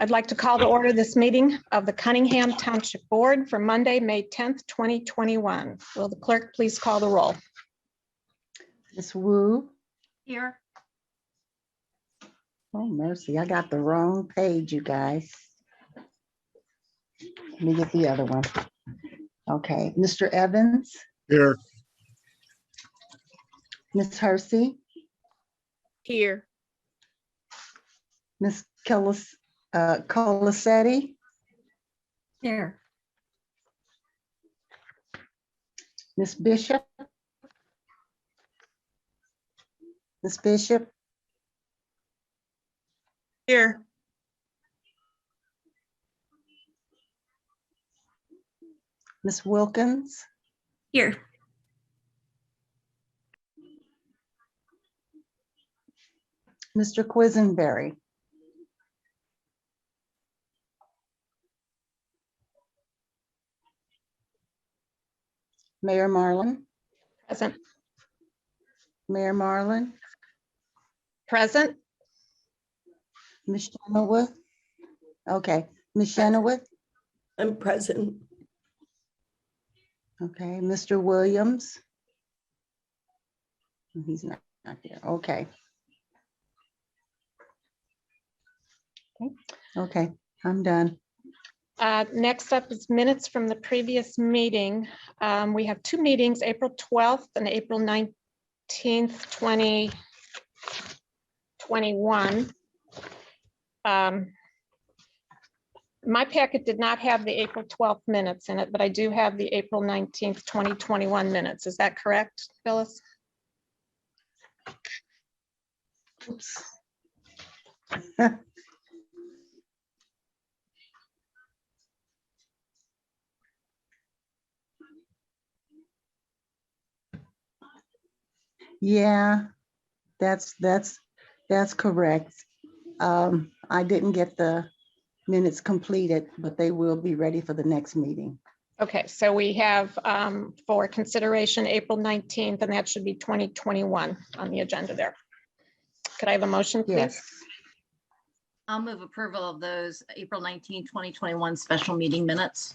I'd like to call to order this meeting of the Cunningham Township Board for Monday, May 10th, 2021. Will the clerk please call the roll? Ms. Wu. Here. Oh, mercy, I got the wrong page, you guys. Let me get the other one. Okay, Mr. Evans, Here. Ms. Hersey, Here. Ms. Colasetti, Here. Ms. Bishop. Ms. Bishop, Here. Ms. Wilkins, Here. Mr. Quisenberry, Mayor Marlin, Present. Mayor Marlin, Present. Ms. Shenoweth. Okay, Ms. Shenoweth. I'm present. Okay, Mr. Williams. He's not here. Okay. Okay, I'm done. Next up is minutes from the previous meeting. We have two meetings, April 12th and April 19th, 2021. My packet did not have the April 12th minutes in it, but I do have the April 19th, 2021 minutes. Is that correct, Phyllis? Oops. Yeah, that's correct. I didn't get the minutes completed, but they will be ready for the next meeting. Okay, so we have for consideration April 19th, and that should be 2021 on the agenda there. Could I have a motion, please? Yes, I'll move approval of those April 19, 2021 special meeting minutes.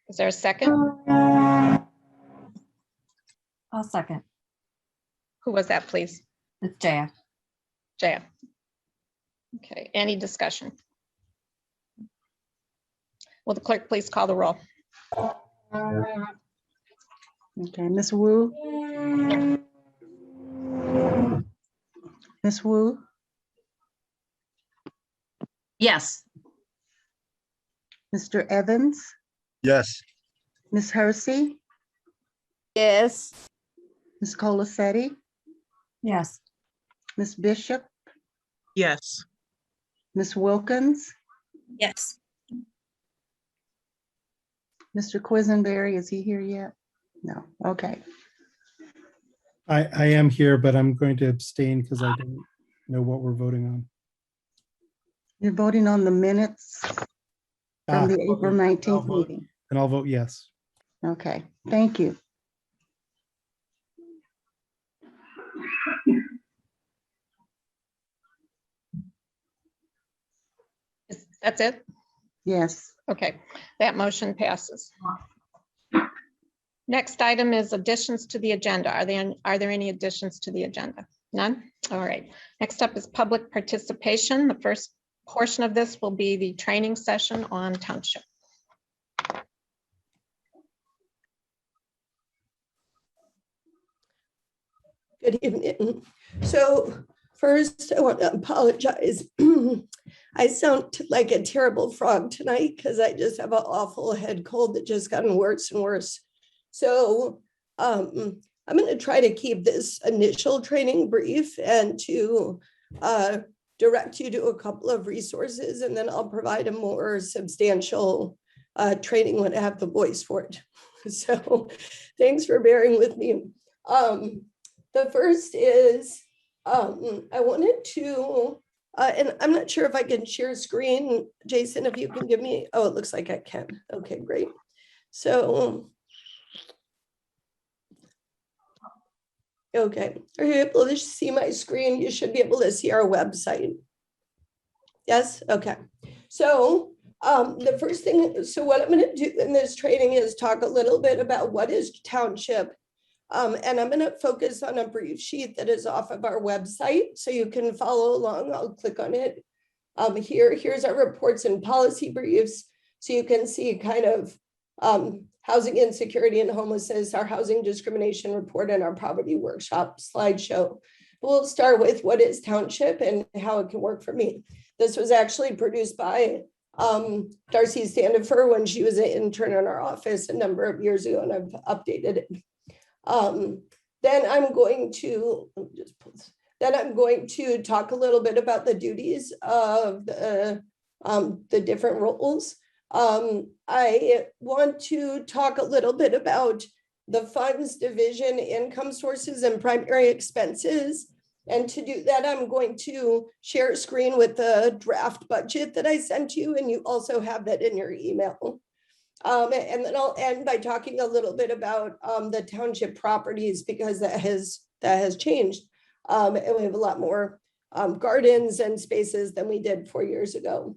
Is there a second? I'll second. Who was that, please? It's Jaya. Jaya. Okay, any discussion? Will the clerk please call the roll? okay, Ms. Wu. Ms. Wu, Yes. Mr. Evans, Yes. Ms. Hersey, Yes. Ms. Colasetti, Yes. Ms. Bishop, Yes. Ms. Wilkins, Yes. Mr. Quisenberry, is he here yet? No, okay. I am here, but I'm going to abstain because I don't know what we're voting on. You're voting on the minutes from the April I'll 19th vote. meeting. And I'll vote yes. Okay, thank you. That's it? Yes, Okay, that motion passes. Next item is additions to the agenda. Are there any additions to the agenda? None? All right. Next up is public participation. The first portion of this will be the training session on Township. Good evening. So first, I want to apologize. I sound like a terrible frog tonight because I just have an awful head cold that just gotten worse and worse. So I'm going to try to keep this initial training brief and to direct you to a couple of resources, and then I'll provide a more substantial training when I have the voice for it. So thanks for bearing with me. The first is I wanted to, and I'm not sure if I can share screen. Jason, if you can give me, oh, it looks like I can. Okay, great. So, okay, are you able to see my screen? You should be able to see our website. Yes, okay. So the first thing, so what I'm going to do in this training is talk a little bit about what is township. And I'm going to focus on a brief sheet that is off of our website, so you can follow along. I'll click on it. Here's our reports and policy briefs. So you can see kind of housing insecurity and homelessness, our housing discrimination report, and our poverty workshop slideshow. We'll start with what is township and how it can work for me. This was actually produced by Darcy Standifer when she was an intern in our office a number of years ago, and I've updated it. Then I'm going to talk a little bit about the duties of the different roles. I want to talk a little bit about the funds division, income sources, and primary expenses. And to do that, I'm going to share a screen with the draft budget that I sent you, and you also have that in your email. And then I'll end by talking a little bit about the township properties, because that has changed. And we have a lot more gardens and spaces than we did 4 years ago.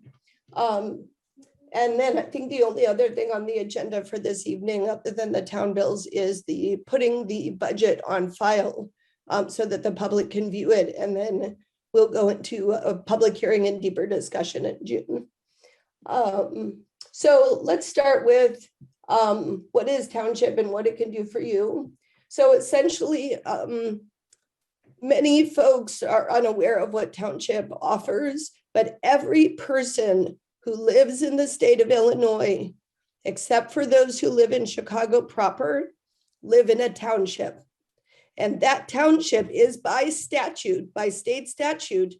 And then I think the only other thing on the agenda for this evening, other than the town bills, is putting the budget on file so that the public can view it. And then we'll go into a public hearing and deeper discussion in June. So let's start with what is township and what it can do for you. So essentially, many folks are unaware of what township offers, but every person who lives in the state of Illinois, except for those who live in Chicago proper, live in a township. And that township is by statute, by state statute,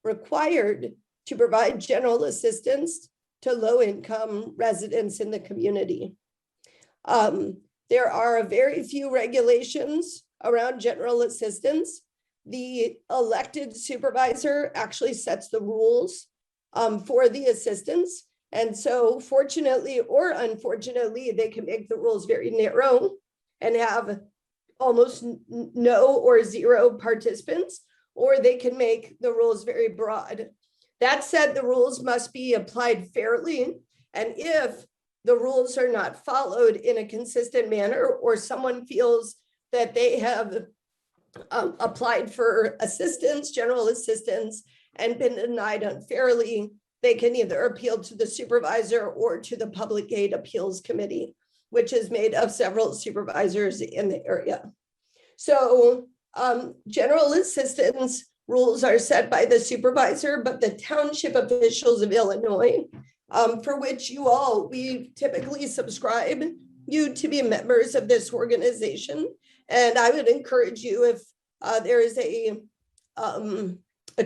required to provide general assistance to low-income residents in the community. There are very few regulations around general assistance. The elected supervisor actually sets the rules for the assistance. And so fortunately or unfortunately, they can make the rules very narrow and have almost no or zero participants, or they can make the rules very broad. That said, the rules must be applied fairly. And if the rules are not followed in a consistent manner, or someone feels that they have applied for assistance, general assistance, and been denied unfairly, they can either appeal to the supervisor or to the Public Aid Appeals Committee, which is made of several supervisors in the area. So general assistance rules are set by the supervisor, but the township officials of Illinois, for which we typically subscribe you to be members of this organization. And I would encourage you, if there is a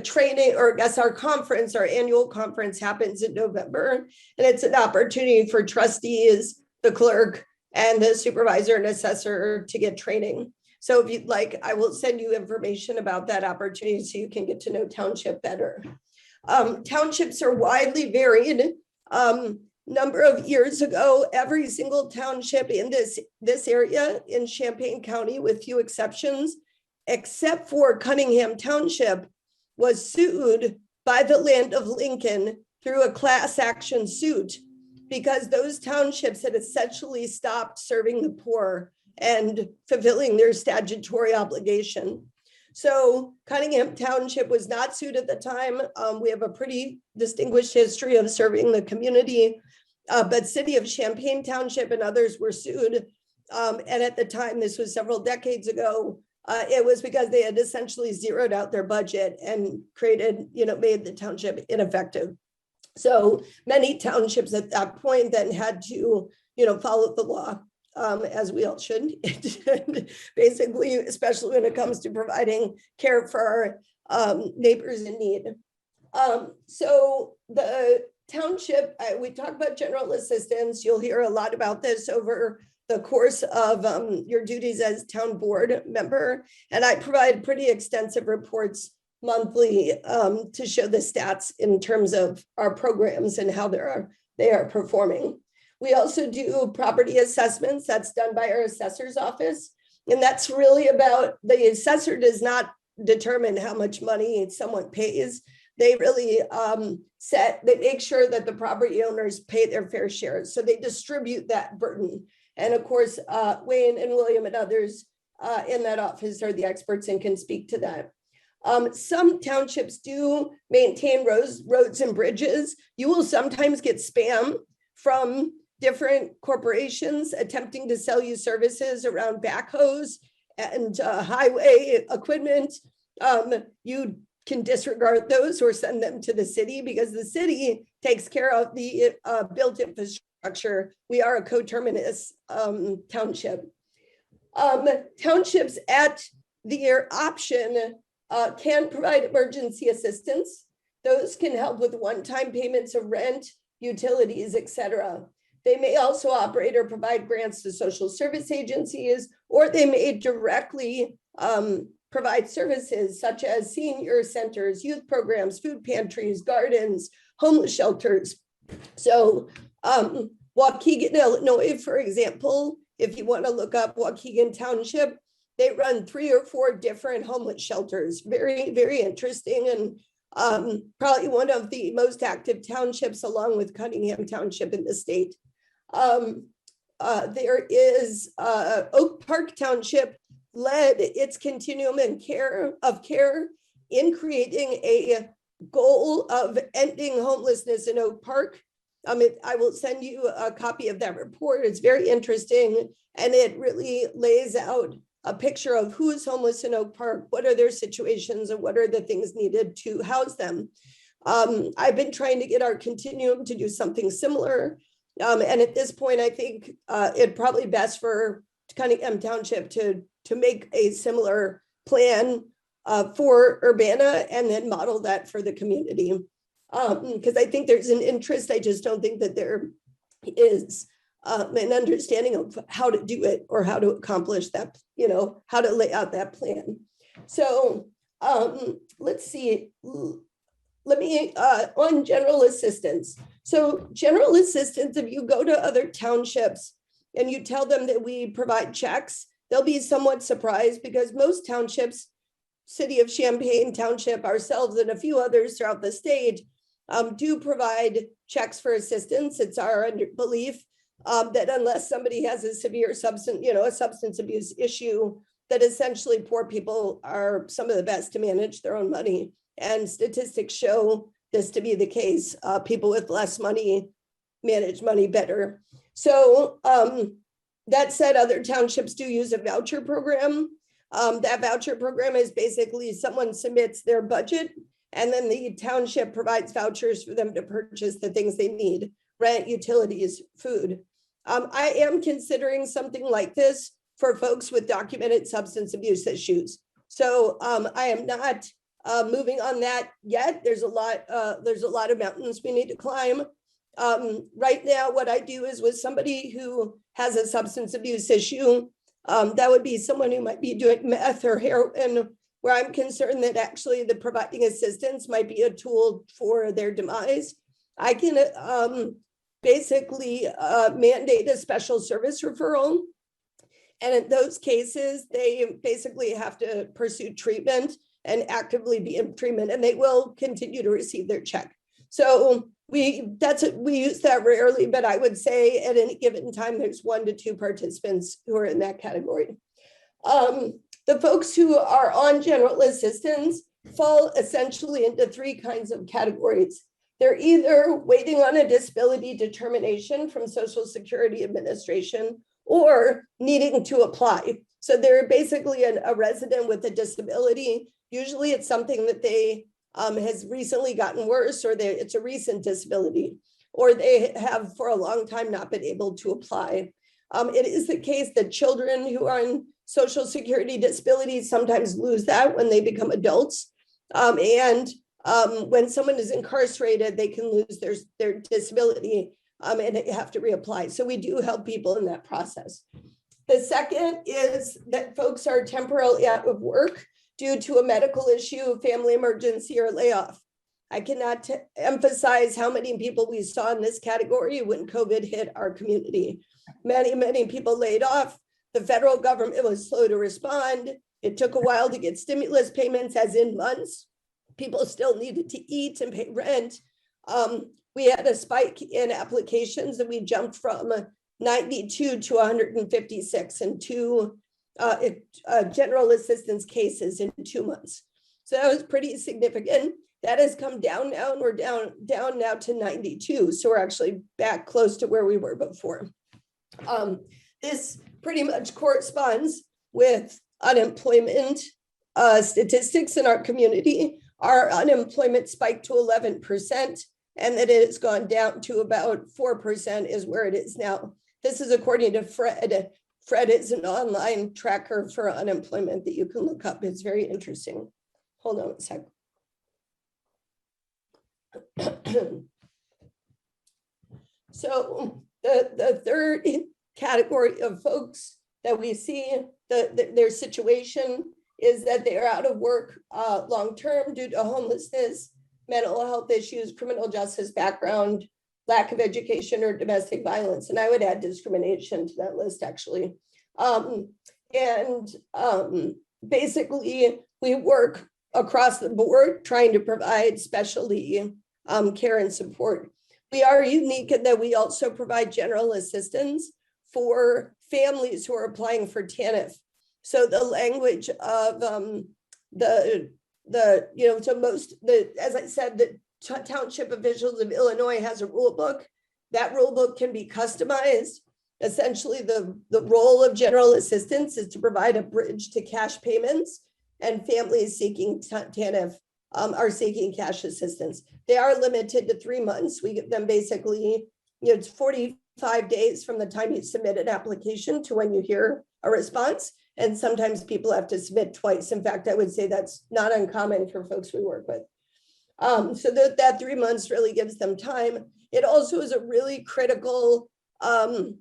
training, or I guess our annual conference happens in November, and it's an opportunity for trustees, the clerk, and the supervisor and assessor to get training. So if you'd like, I will send you information about that opportunity so you can get to know township better. Townships are widely varied. Number of years ago, every single township in this area in Champaign County, with few exceptions, except for Cunningham Township, was sued by the land of Lincoln through a class action suit, because those townships had essentially stopped serving the poor and fulfilling their statutory obligation. So Cunningham Township was not sued at the time. We have a pretty distinguished history of serving the community, but City of Champaign Township and others were sued. And at the time, this was several decades ago, it was because they had essentially zeroed out their budget and made the township ineffective. So many townships at that point then had to, follow the law. As we all should, basically, especially when it comes to providing care for our neighbors in need. So the township, we talk about general assistance. You'll hear a lot about this over the course of your duties as town board member. And I provide pretty extensive reports monthly to show the stats in terms of our programs and how they are performing. We also do property assessments. That's done by our assessor's office. And that's really about, the assessor does not determine how much money someone pays. they really they make sure that the property owners pay their fair share. So they distribute that burden. And of course, Wayne and William and others in that office are the experts and can speak to that. Some townships do maintain roads and bridges. You will sometimes get spam from different corporations attempting to sell you services around backhoes and highway equipment. You can disregard those or send them to the city because the city takes care of the built infrastructure. We are a coterminous township. Townships at their option can provide emergency assistance. Those can help with one-time payments of rent, utilities, etc. They may also operate or provide grants to social service agencies, or they may directly provide services such as senior centers, youth programs, food pantries, gardens, homeless shelters. So Waukegan, Illinois, for example, if you want to look up Waukegan Township, they run 3 or 4 different homeless shelters. Very, very interesting, and probably one of the most active townships along with Cunningham Township in the state. There is Oak Park Township led its continuum and care in creating a goal of ending homelessness in Oak Park. I will send you a copy of that report. It's very interesting, and it really lays out a picture of who is homeless in Oak Park, what are their situations, and what are the things needed to house them. I've been trying to get our continuum to do something similar. And at this point, I think it's probably best for Cunningham Township to make a similar plan for Urbana and then model that for the community. Because I think there's an interest. I just don't think that there is an understanding of how to do it or how to accomplish that, how to lay out that plan. So let's see. Let me, on general assistance. So general assistance, if you go to other townships and you tell them that we provide checks, they'll be somewhat surprised because most townships, City of Champaign Township, ourselves, and a few others throughout the state do provide checks for assistance. It's our belief that unless somebody has a severe substance abuse issue, that essentially poor people are some of the best to manage their own money. And statistics show this to be the case. People with less money manage money better. So that said, other townships do use a voucher program. That voucher program is basically someone submits their budget and then the township provides vouchers for them to purchase the things they need: rent, utilities, food. I am considering something like this for folks with documented substance abuse issues. So I am not moving on that yet. There's a lot of mountains we need to climb. Right now, what I do is with somebody who has a substance abuse issue, that would be someone who might be doing meth or heroin, where I'm concerned that actually the providing assistance might be a tool for their demise. I can basically mandate a special service referral. And in those cases, they basically have to pursue treatment and actively be in treatment, and they will continue to receive their check. So we use that rarely, but I would say at any given time, there's 1 to 2 participants who are in that category. The folks who are on general assistance fall essentially into 3 kinds of categories. They're either waiting on a disability determination from Social Security Administration or needing to apply. So they're basically a resident with a disability. Usually it's something that they has recently gotten worse, or it's a recent disability, or they have for a long time not been able to apply. It is the case that children who are on Social Security disability sometimes lose that when they become adults. When someone is incarcerated, they can lose their disability and they have to reapply. So we do help people in that process. The second is that folks are temporarily out of work due to a medical issue, family emergency, or layoff. I cannot emphasize how many people we saw in this category when COVID hit our community. Many, many people laid off. The federal government was slow to respond. It took a while to get stimulus payments, as in months. people still needed to eat and pay rent. We had a spike in applications and we jumped from 92 to 156 in two general assistance cases in 2 months. So that was pretty significant. That has come down now, and we're down now to 92. So we're actually back close to where we were before. This pretty much corresponds with unemployment statistics in our community. Our unemployment spiked to 11%, and that it has gone down to about 4% is where it is now. This is according to Fred. Fred is an online tracker for unemployment that you can look up. It's very interesting. Hold on a sec. So the third category of folks that we see, their situation is that they are out of work long-term due to homelessness, mental health issues, criminal justice background, lack of education, or domestic violence. And I would add discrimination to that list, actually. Basically, we work across the board trying to provide specialty care and support. We are unique in that we also provide general assistance for families who are applying for TANF. So the language of as I said, the Township Officials of Illinois has a rule book. That rule book can be customized. Essentially, the role of general assistance is to provide a bridge to cash payments, and families seeking TANF are seeking cash assistance. They are limited to 3 months. We give them basically, it's 45 days from the time you submit an application to when you hear a response. And sometimes people have to submit twice. In fact, I would say that's not uncommon for folks we work with. So that 3 months really gives them time. It also is a really critical, I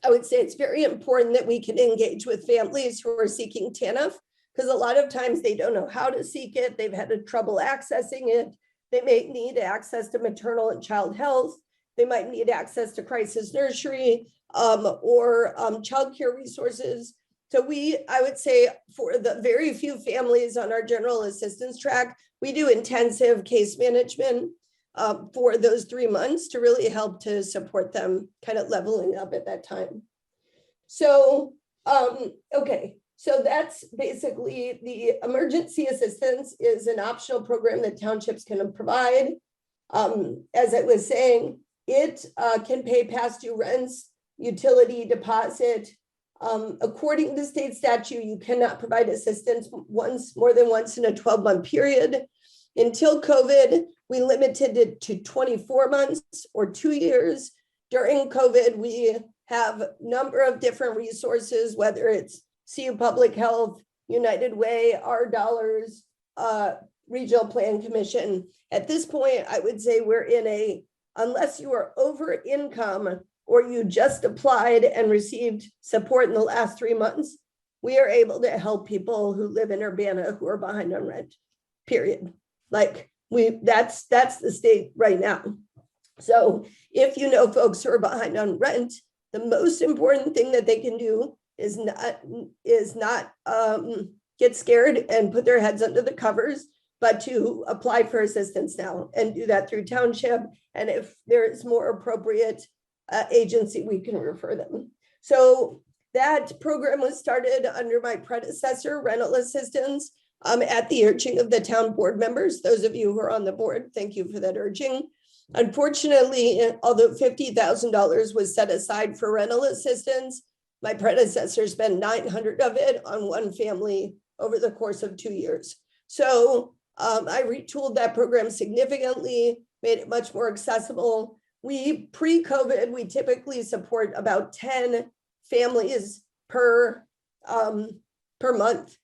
would say it's very important that we can engage with families who are seeking TANF, because a lot of times they don't know how to seek it. They've had trouble accessing it. They may need access to maternal and child health. They might need access to crisis nursery or childcare resources. So I would say for the very few families on our general assistance track, we do intensive case management for those 3 months to really help to support them kind of leveling up at that time. So, okay. So that's basically the emergency assistance is an optional program that townships can provide. As I was saying, it can pay past due rents, utility deposit. According to state statute, you cannot provide assistance more than once in a 12-month period. Until COVID, we limited it to 24 months or 2 years. During COVID, we have a number of different resources, whether it's CU Public Health, United Way, Our Dollars, Regional Plan Commission. At this point, I would say we're in unless you are over income or you just applied and received support in the last 3 months, we are able to help people who live in Urbana who are behind on rent, period. Like that's the state right now. So if you know folks who are behind on rent, the most important thing that they can do is not get scared and put their heads under the covers, but to apply for assistance now and do that through Township. And if there is more appropriate agency, we can refer them. So that program was started under my predecessor, rental assistance, at the urging of the town board members. Those of you who are on the board, thank you for that urging. Unfortunately, although $50,000 was set aside for rental assistance, my predecessor spent $900 of it on one family over the course of 2 years. So I retooled that program significantly, made it much more accessible. Pre-COVID, we typically support about 10 families per month.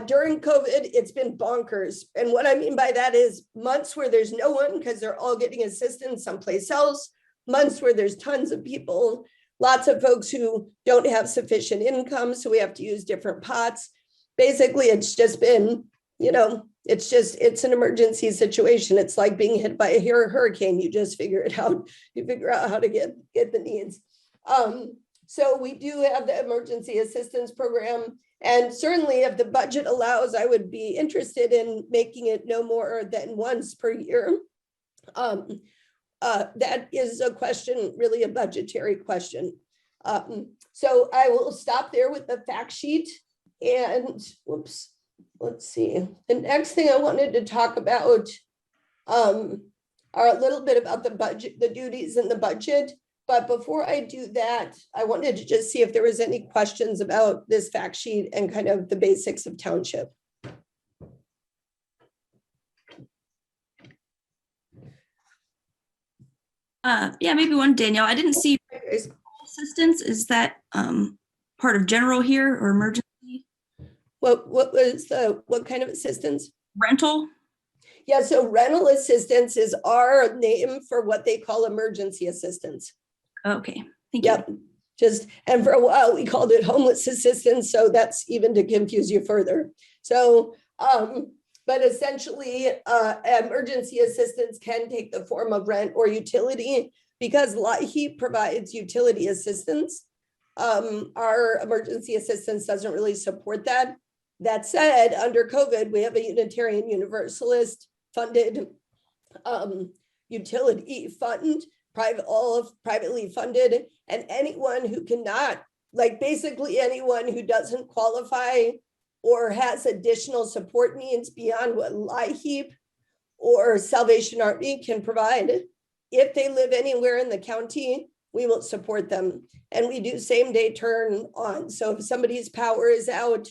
During COVID, it's been bonkers. And what I mean by that is months where there's no one because they're all getting assistance someplace else, months where there's tons of people, lots of folks who don't have sufficient income, so we have to use different pots. Basically, it's just been, it's an emergency situation. It's like being hit by a hurricane. You just figure it out. You figure out how to get the needs. So we do have the emergency assistance program. And certainly if the budget allows, I would be interested in making it no more than once per year. That is a question, really a budgetary question. So I will stop there with the fact sheet and whoops, let's see. The next thing I wanted to talk about are a little bit about the budget, the duties in the budget. But before I do that, I wanted to just see if there was any questions about this fact sheet and kind of the basics of Township. Yeah, maybe one, Danielle. I didn't see assistance. Is that part of general here or emergency? What kind of assistance? Rental? Yeah, so rental assistance is our name for what they call emergency assistance. Okay, thank you. Yep. Just, and for a while we called it homeless assistance. So that's even to confuse you further. So, but essentially emergency assistance can take the form of rent or utility because LIHEAP provides utility assistance. Our emergency assistance doesn't really support that. That said, under COVID, we have a Unitarian Universalist funded utility fund, privately funded, and anyone who cannot, like basically anyone who doesn't qualify or has additional support needs beyond what LIHEAP or Salvation Army can provide, if they live anywhere in the county, we will support them. And we do same day turn on. So if somebody's power is out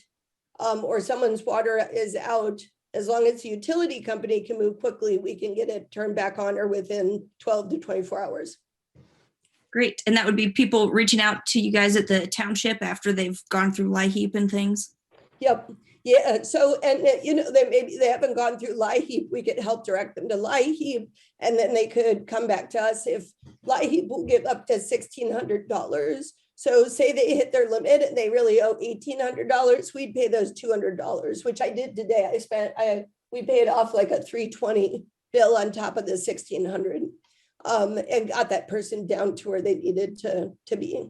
or someone's water is out, as long as the utility company can move quickly, we can get it turned back on or within 12 to 24 hours. Great. And that would be people reaching out to you guys at the township after they've gone through LIHEAP and things? Yep. Yeah. So, and you know, maybe they haven't gone through LIHEAP. We could help direct them to LIHEAP, and then they could come back to us. If LIHEAP will give up to $1,600. So say they hit their limit and they really owe $1,800, we'd pay those $200, which I did today. We paid off like a $320 bill on top of the $1,600 and got that person down to where they needed to be.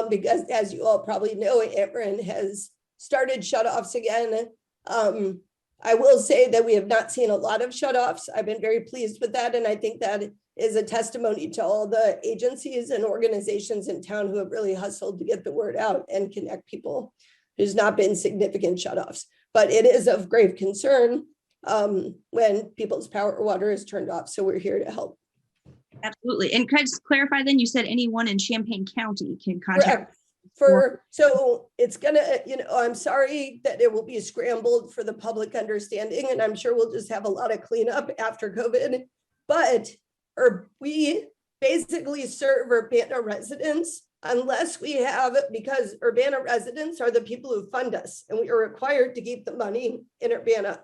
Because as you all probably know, Ameren has started shutoffs again. I will say that we have not seen a lot of shutoffs. I've been very pleased with that. And I think that is a testimony to all the agencies and organizations in town who have really hustled to get the word out and connect people. There's not been significant shutoffs, but it is of grave concern when people's power or water is turned off. So we're here to help. Absolutely. And could I just clarify then, you said anyone in Champaign County can contact? So it's gonna, you know, I'm sorry that it will be scrambled for the public understanding, and I'm sure we'll just have a lot of cleanup after COVID, but we basically serve Urbana residents unless we have, because Urbana residents are the people who fund us and we are required to keep the money in Urbana.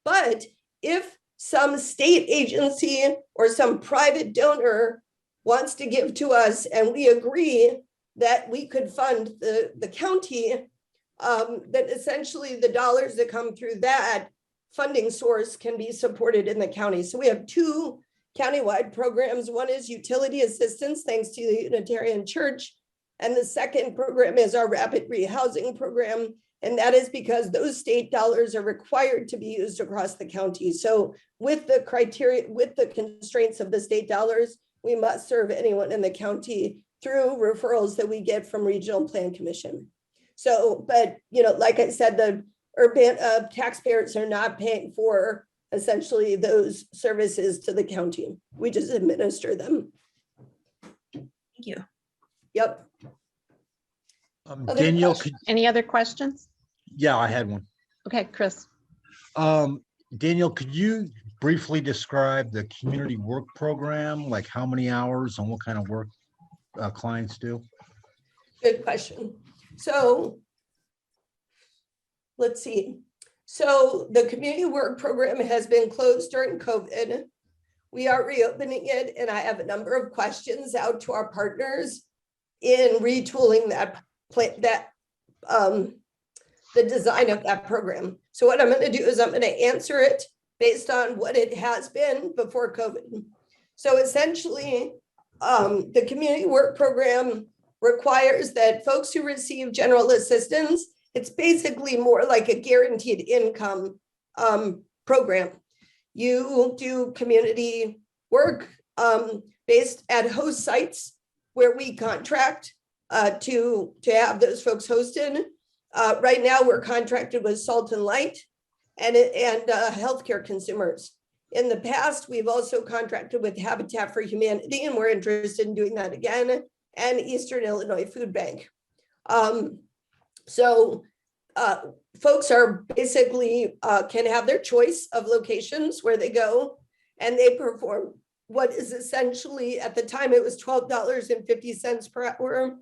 But if some state agency or some private donor wants to give to us and we agree that we could fund the county, that essentially the dollars that come through that funding source can be supported in the county. So we have two countywide programs. One is utility assistance, thanks to the Unitarian Church. And the second program is our rapid rehousing program. And that is because those state dollars are required to be used across the county. So with the criteria, with the constraints of the state dollars, we must serve anyone in the county through referrals that we get from Regional Plan Commission. So, but, you know, like I said, the urban taxpayers are not paying for essentially those services to the county. We just administer them. Thank you. Yep. Danielle, Any other questions? yeah, I had one. Okay, Chris. Danielle, could you briefly describe the community work program, like how many hours and what kind of work clients do? Good question. So let's see. So the community work program has been closed during COVID. We are reopening it, and I have a number of questions out to our partners in retooling the design of that program. So what I'm going to do is I'm going to answer it based on what it has been before COVID. So essentially, the community work program requires that folks who receive general assistance, it's basically more like a guaranteed income program. You do community work based at host sites where we contract to have those folks hosted. Right now, we're contracted with Salt and Light and healthcare consumers. In the past, we've also contracted with Habitat for Humanity, and we're interested in doing that again, and Eastern Illinois Food Bank. Folks are basically can have their choice of locations where they go, and they perform what is essentially, at the time, it was $12.50 per hour.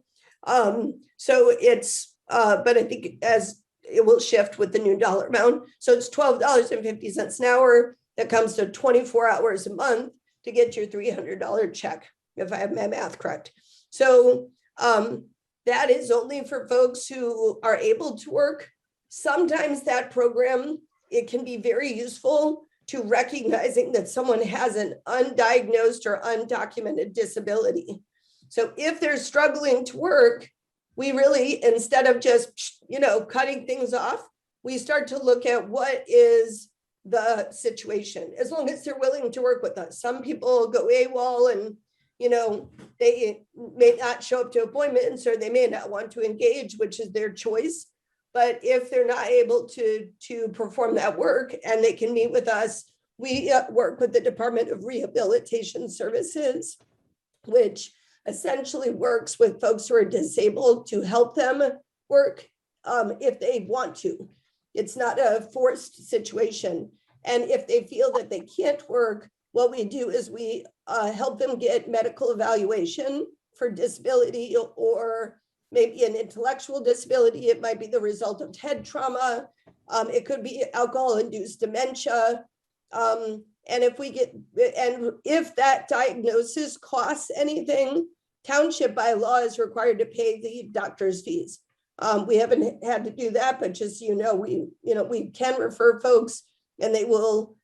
So it's, but I think as it will shift with the new dollar amount. So it's $12.50 an hour. That comes to 24 hours a month to get your $300 check, if I have my math correct. So that is only for folks who are able to work. Sometimes that program, it can be very useful to recognizing that someone has an undiagnosed or undocumented disability. So if they're struggling to work, we really, instead of just, cutting things off, we start to look at what is the situation, as long as they're willing to work with us. Some people go AWOL and, they may not show up to appointments, or they may not want to engage, which is their choice. But if they're not able to perform that work and they can meet with us, we work with the Department of Rehabilitation Services, which essentially works with folks who are disabled to help them work if they want to. It's not a forced situation. And if they feel that they can't work, what we do is we help them get medical evaluation for disability, or maybe an intellectual disability. It might be the result of head trauma. It could be alcohol-induced dementia. And if that diagnosis costs anything, Township by law is required to pay the doctor's fees. We haven't had to do that, but just we can refer folks, and they will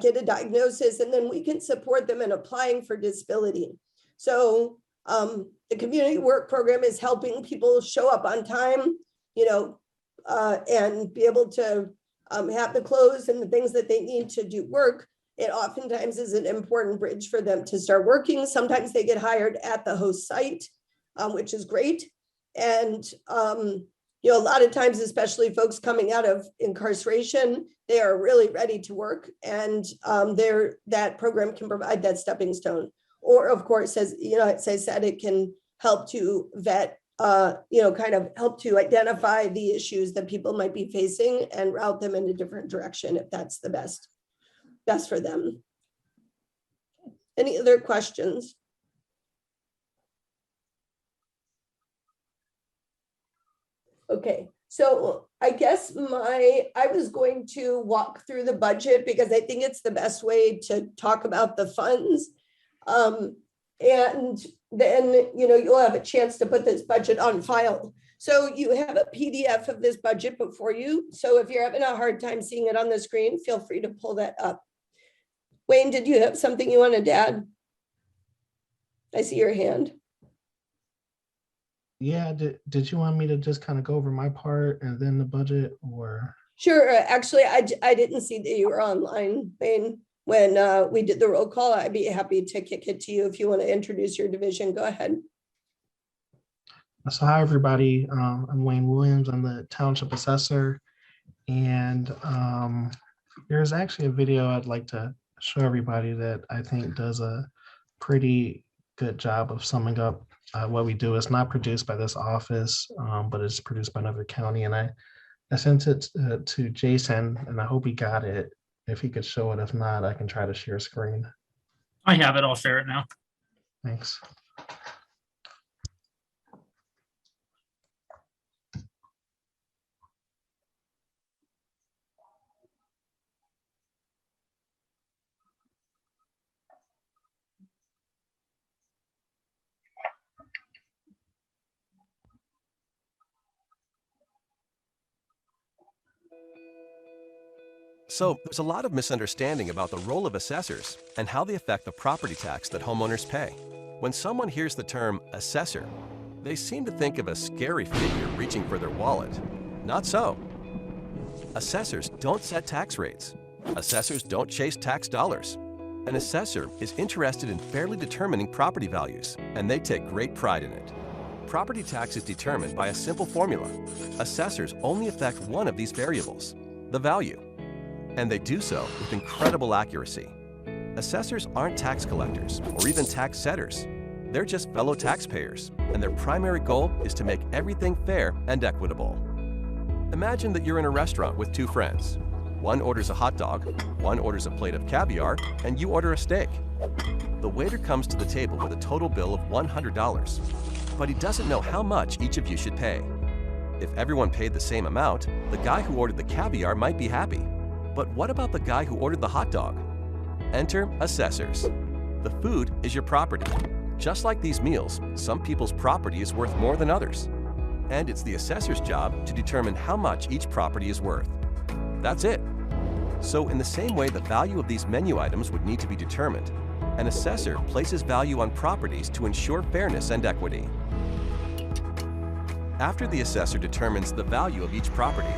get a diagnosis, and then we can support them in applying for disability. So the community work program is helping people show up on time, and be able to have the clothes and the things that they need to do work. It oftentimes is an important bridge for them to start working. Sometimes they get hired at the host site, which is great. And a lot of times, especially folks coming out of incarceration, they are really ready to work, and that program can provide that stepping stone. Or, of course, as I said, it can help to vet, kind of help to identify the issues that people might be facing and route them in a different direction if that's the best for them. Any other questions? Okay, so I guess I was going to walk through the budget because I think it's the best way to talk about the funds. And then, you'll have a chance to put this budget on file. So you have a PDF of this budget before you. So if you're having a hard time seeing it on the screen, feel free to pull that up. Wayne, did you have something you wanted to add? I see your hand. Yeah, did you want me to just kind of go over my part and then the budget, or? Sure. Actually, I didn't see that you were online, Wayne. When we did the roll call, I'd be happy to kick it to you if you want to introduce your division. Go ahead. So hi, everybody. I'm Wayne Williams. I'm the Township Assessor. And there's actually a video I'd like to show everybody that I think does a pretty good job of summing up what we do. It's not produced by this office, but it's produced by another county. And I sent it to Jason, and I hope he got it. If he could show it. If not, I can try to share screen. I have it. I'll share it now. Thanks. So there's a lot of misunderstanding about the role of assessors and how they affect the property tax that homeowners pay. When someone hears the term assessor, They seem to think of a scary figure reaching for their wallet. Not so. Assessors don't set tax rates. Assessors don't chase tax dollars. An assessor is interested in fairly determining property values, and they take great pride in it. Property tax is determined by a simple formula. Assessors only affect one of these variables, the value, and they do so with incredible accuracy. Assessors aren't tax collectors or even tax setters. They're just fellow taxpayers, and their primary goal is to make everything fair and equitable. Imagine that you're in a restaurant with two friends. One orders a hot dog, one orders a plate of caviar, and you order a steak. The waiter comes to the table with a total bill of $100, but he doesn't know how much each of you should pay. If everyone paid the same amount, the guy who ordered the caviar might be happy. But what about the guy who ordered the hot dog? Enter assessors. The food is your property. Just like these meals, some people's property is worth more than others. And it's the assessor's job to determine how much each property is worth. That's it. So in the same way the value of these menu items would need to be determined, an assessor places value on properties to ensure fairness and equity. After the assessor determines the value of each property,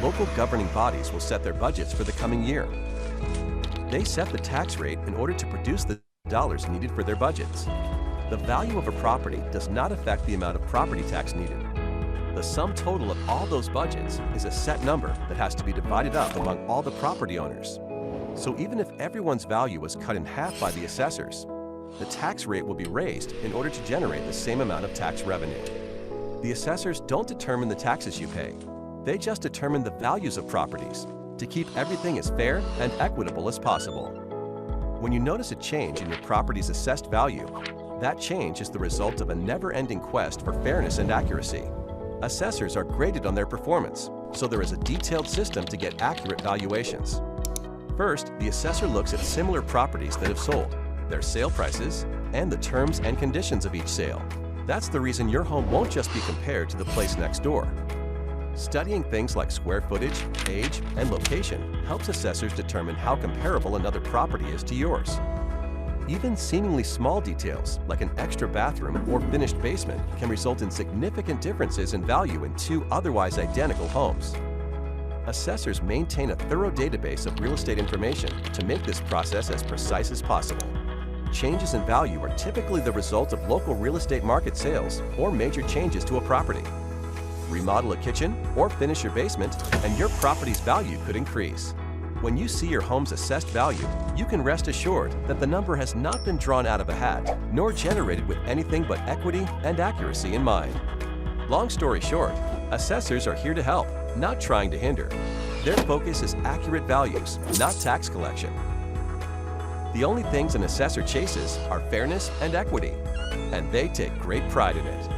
local governing bodies will set their budgets for the coming year. They set the tax rate in order to produce the dollars needed for their budgets. The value of a property does not affect the amount of property tax needed. The sum total of all those budgets is a set number that has to be divided up among all the property owners. So even if everyone's value was cut in half by the assessors, the tax rate will be raised in order to generate the same amount of tax revenue. The assessors don't determine the taxes you pay. They just determine the values of properties to keep everything as fair and equitable as possible. When you notice a change in your property's assessed value, that change is the result of a never-ending quest for fairness and accuracy. Assessors are graded on their performance, so there is a detailed system to get accurate valuations. First, the assessor looks at similar properties that have sold, their sale prices, and the terms and conditions of each sale. That's the reason your home won't just be compared to the place next door. Studying things like square footage, age, and location helps assessors determine how comparable another property is to yours. Even seemingly small details, like an extra bathroom or finished basement, can result in significant differences in value in two otherwise identical homes. Assessors maintain a thorough database of real estate information to make this process as precise as possible. Changes in value are typically the result of local real estate market sales or major changes to a property. Remodel a kitchen or finish your basement, and your property's value could increase. When you see your home's assessed value, you can rest assured that the number has not been drawn out of a hat, nor generated with anything but equity and accuracy in mind. Long story short, assessors are here to help, not trying to hinder. Their focus is accurate values, not tax collection. The only things an assessor chases are fairness and equity, and they take great pride in it.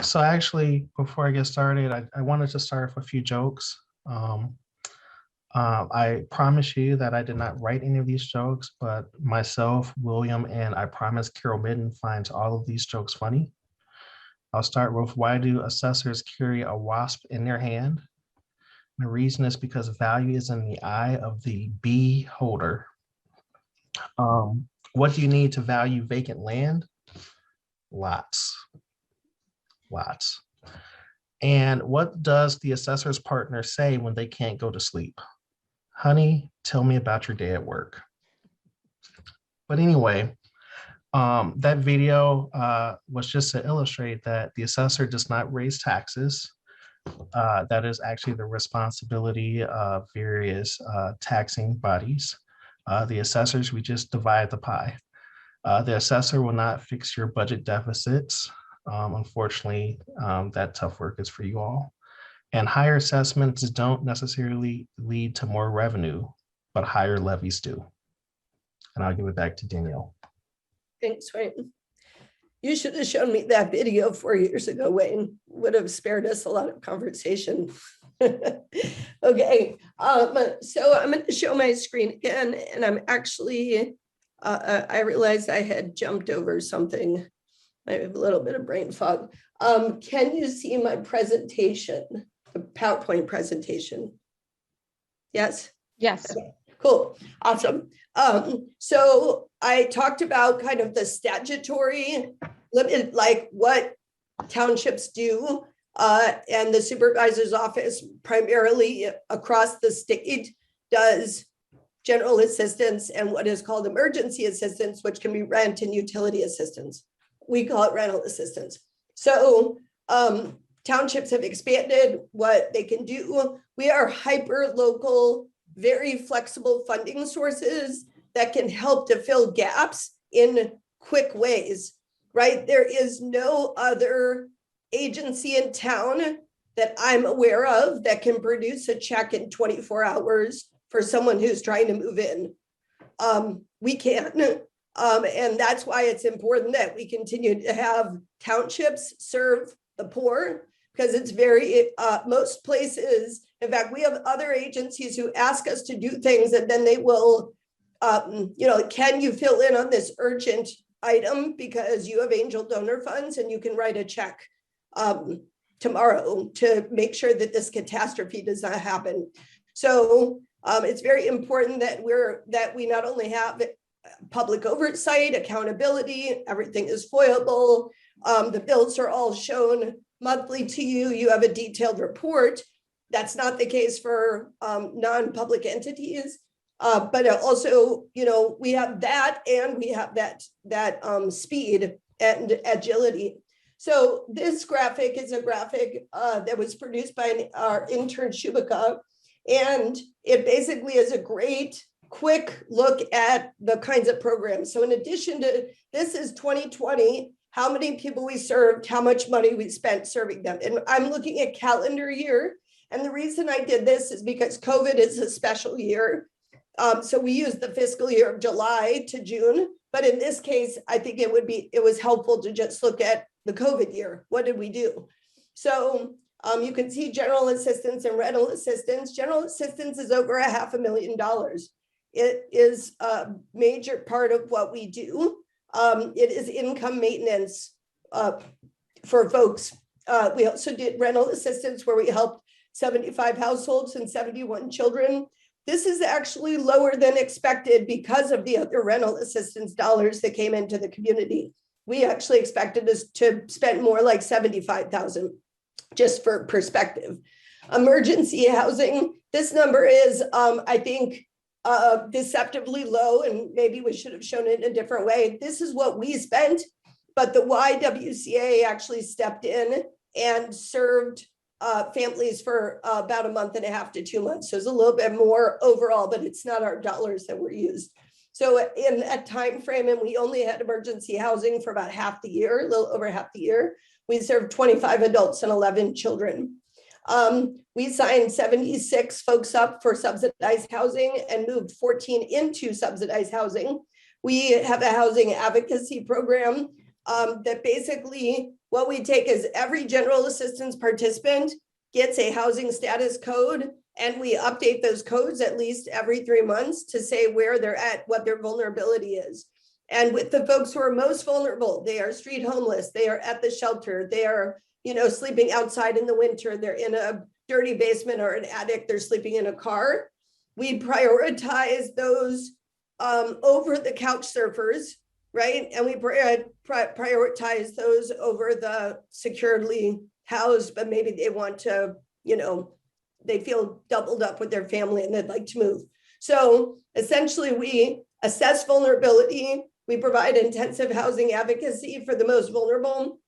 So actually, before I get started, I wanted to start with a few jokes. I promise you that I did not write any of these jokes, but myself, William, and I promise Carol Midden finds all of these jokes funny. I'll start with, why do assessors carry a wasp in their hand? The reason is because value is in the eye of the beholder. What do you need to value vacant land? Lots. And what does the assessor's partner say when they can't go to sleep? Honey, tell me about your day at work. But anyway, that video was just to illustrate that the assessor does not raise taxes. That is actually the responsibility of various taxing bodies. The assessors, we just divide the pie. The assessor will not fix your budget deficits. Unfortunately, that tough work is for you all. And higher assessments don't necessarily lead to more revenue, but higher levies do. And I'll give it back to Danielle. Thanks, Wayne. You should have shown me that video 4 years ago, Wayne. Would have spared us a lot of conversation. Okay, so I'm going to show my screen again, and I'm actually, I realized I had jumped over something. I have a little bit of brain fog. Can you see my presentation, the PowerPoint presentation? Yes? Yes. Cool, awesome. So I talked about kind of the statutory limit, like what townships do. And the supervisor's office primarily across the state does general assistance and what is called emergency assistance, which can be rent and utility assistance. We call it rental assistance. So townships have expanded what they can do. We are hyper local, very flexible funding sources that can help to fill gaps in quick ways, right? There is no other agency in town that I'm aware of that can produce a check in 24 hours for someone who's trying to move in. We can't. And that's why it's important that we continue to have townships serve the poor, because it's very, most places, in fact, we have other agencies who ask us to do things and then they will, can you fill in on this urgent item because you have angel donor funds and you can write a check tomorrow to make sure that this catastrophe does not happen. So it's very important that we not only have public oversight, accountability, everything is foilable. The bills are all shown monthly to you. You have a detailed report. That's not the case for non-public entities. But also, we have that and we have that speed and agility. So this graphic is a graphic that was produced by our intern Shubika. And it basically is a great quick look at the kinds of programs. So in addition to, this is 2020, how many people we served, how much money we spent serving them. And I'm looking at calendar year. And the reason I did this is because COVID is a special year. So we use the fiscal year of July to June. But in this case, I think it was helpful to just look at the COVID year. What did we do? So you can see general assistance and rental assistance. General assistance is over $500,000. It is a major part of what we do. It is income maintenance for folks. We also did rental assistance where we helped 75 households and 71 children. This is actually lower than expected because of the other rental assistance dollars that came into the community. We actually expected us to spend more like 75,000, just for perspective. Emergency housing, this number is, I think, deceptively low, and maybe we should have shown it in a different way. This is what we spent, but the YWCA actually stepped in and served families for about a month and a half to 2 months. So it's a little bit more overall, but it's not our dollars that were used. So in that time frame, and we only had emergency housing for about half the year, a little over half the year, we served 25 adults and 11 children. We signed 76 folks up for subsidized housing and moved 14 into subsidized housing. We have a housing advocacy program that basically what we take is every general assistance participant gets a housing status code, and we update those codes at least every 3 months to say where they're at, what their vulnerability is. And with the folks who are most vulnerable, they are street homeless, they are at the shelter, they are, sleeping outside in the winter, they're in a dirty basement or an attic, they're sleeping in a car. We prioritize those over the couch surfers, right? And we prioritize those over the securely housed, but maybe they want to, they feel doubled up with their family and they'd like to move. So essentially we assess vulnerability. We provide intensive housing advocacy for the most vulnerable.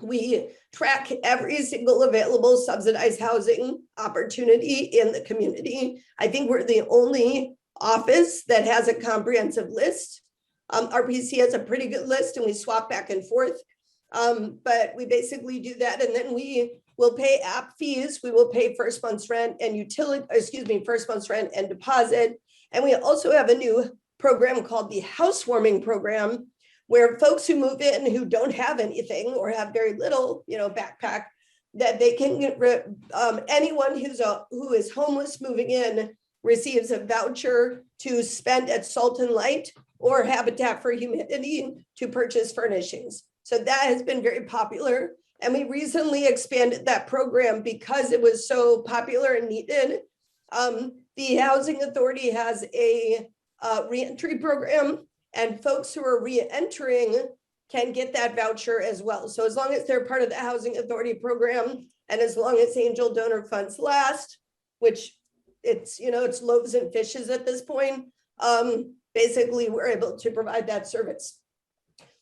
We track every single available subsidized housing opportunity in the community. I think we're the only office that has a comprehensive list. RPC has a pretty good list and we swap back and forth. But we basically do that, and then we will pay app fees. We will pay first month's rent and first month's rent and deposit. And we also have a new program called the housewarming program, where folks who move in who don't have anything or have very little, backpack, that they can anyone who is homeless moving in receives a voucher to spend at Salt and Light or Habitat for Humanity to purchase furnishings. So that has been very popular. And we recently expanded that program because it was so popular and needed. The Housing Authority has a reentry program, and folks who are re-entering can get that voucher as well. So as long as they're part of the Housing Authority program, and as long as angel donor funds last, which it's, it's loaves and fishes at this point, basically we're able to provide that service.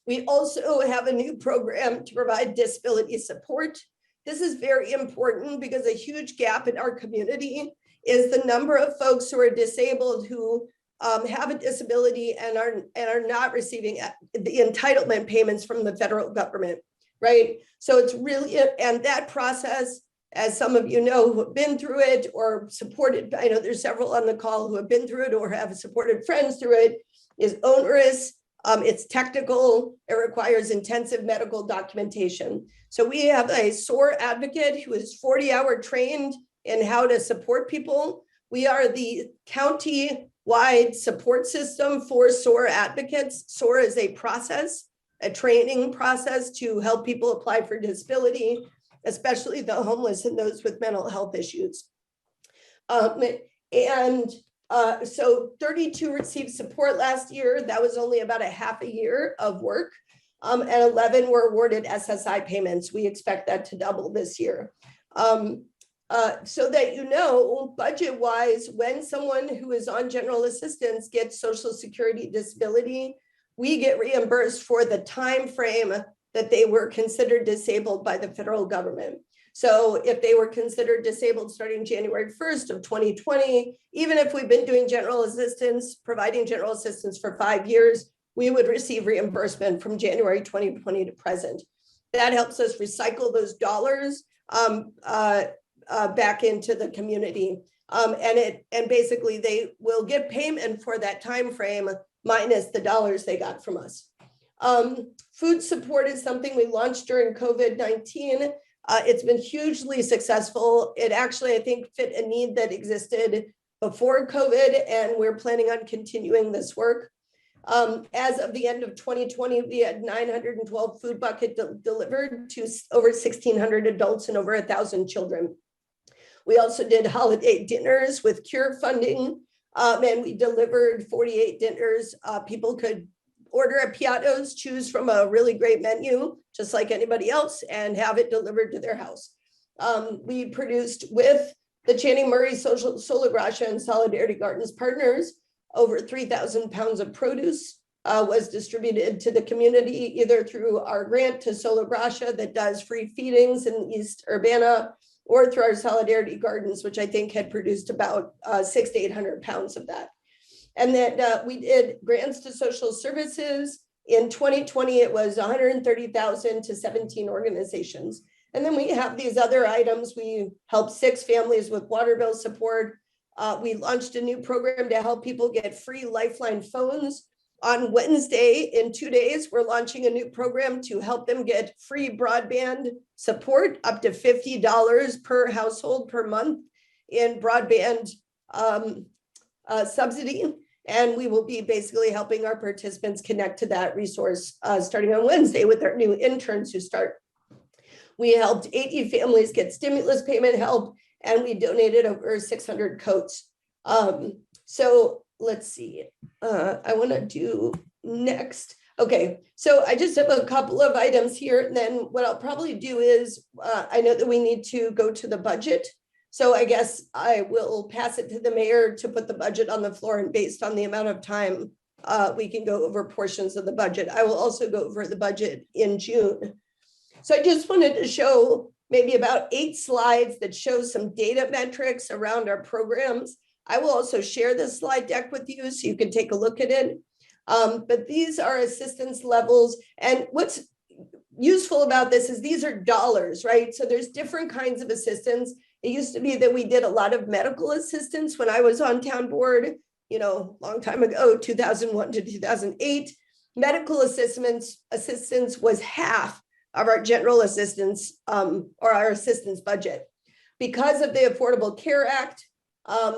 We also have a new program to provide disability support. This is very important because a huge gap in our community is the number of folks who are disabled who have a disability and are not receiving the entitlement payments from the federal government, right? So it's really, and that process, as some of you know who have been through it or supported, I know there's several on the call who have been through it or have supported friends through it, is onerous. It's technical. It requires intensive medical documentation. So we have a SOAR advocate who is 40-hour trained in how to support people. We are the county-wide support system for SOAR advocates. SOAR is a process, a training process to help people apply for disability, especially the homeless and those with mental health issues. So 32 received support last year. That was only about a half a year of work. And 11 were awarded SSI payments. We expect that to double this year. So that you know, budget-wise, when someone who is on general assistance gets Social Security disability, we get reimbursed for the time frame that they were considered disabled by the federal government. So if they were considered disabled starting January 1st of 2020, even if we've been doing general assistance, providing general assistance for 5 years, we would receive reimbursement from January 2020 to present. That helps us recycle those dollars back into the community. And basically they will get payment for that time frame minus the dollars they got from us. Food support is something we launched during COVID-19. It's been hugely successful. It actually, I think, fit a need that existed before COVID, and we're planning on continuing this work. As of the end of 2020, we had 912 food buckets delivered to over 1,600 adults and over 1,000 children. We also did holiday dinners with CURE funding, and we delivered 48 dinners. People could order at Piatto's, choose from a really great menu, just like anybody else, and have it delivered to their house. We produced with the Channing Murray Sola Gracia and Solidarity Gardens partners, over 3,000 pounds of produce was distributed to the community, either through our grant to Sola Gracia that does free feedings in East Urbana, or through our Solidarity Gardens, which I think had produced about 600 to 800 pounds of that. And then we did grants to social services. In 2020, it was 130,000 to 17 organizations. And then we have these other items. We helped 6 families with water bill support. We launched a new program to help people get free Lifeline phones. On Wednesday, in 2 days, we're launching a new program to help them get free broadband support, up to $50 per household per month in broadband subsidy. And we will be basically helping our participants connect to that resource starting on Wednesday with our new interns who start. We helped 80 families get stimulus payment help, and we donated over 600 coats. So let's see, I want to do next. Okay, so I just have a couple of items here. And then what I'll probably do is, I know that we need to go to the budget. So I guess I will pass it to the mayor to put the budget on the floor, and based on the amount of time, we can go over portions of the budget. I will also go over the budget in June. So I just wanted to show maybe about 8 slides that show some data metrics around our programs. I will also share this slide deck with you so you can take a look at it. But these are assistance levels. And what's useful about this is these are dollars, right? So there's different kinds of assistance. It used to be that we did a lot of medical assistance when I was on town board, long time ago, 2001 to 2008. Medical assistance was half of our general assistance or our assistance budget. Because of the Affordable Care Act,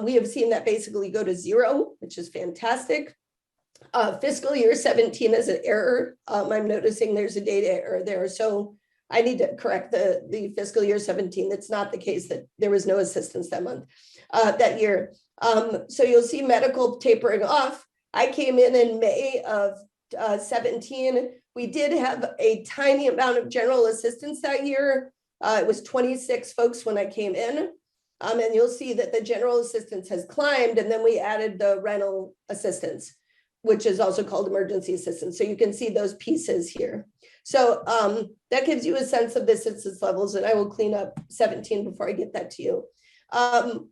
we have seen that basically go to 0, which is fantastic. Fiscal year 17 is an error. I'm noticing there's a data error there. So I need to correct the fiscal year 17. It's not the case that there was no assistance that month, that year. So you'll see medical tapering off. I came in May of 17. We did have a tiny amount of general assistance that year. It was 26 folks when I came in. And you'll see that the general assistance has climbed, and then we added the rental assistance, which is also called emergency assistance. So you can see those pieces here. So that gives you a sense of the assistance levels, and I will clean up 17 before I get that to you.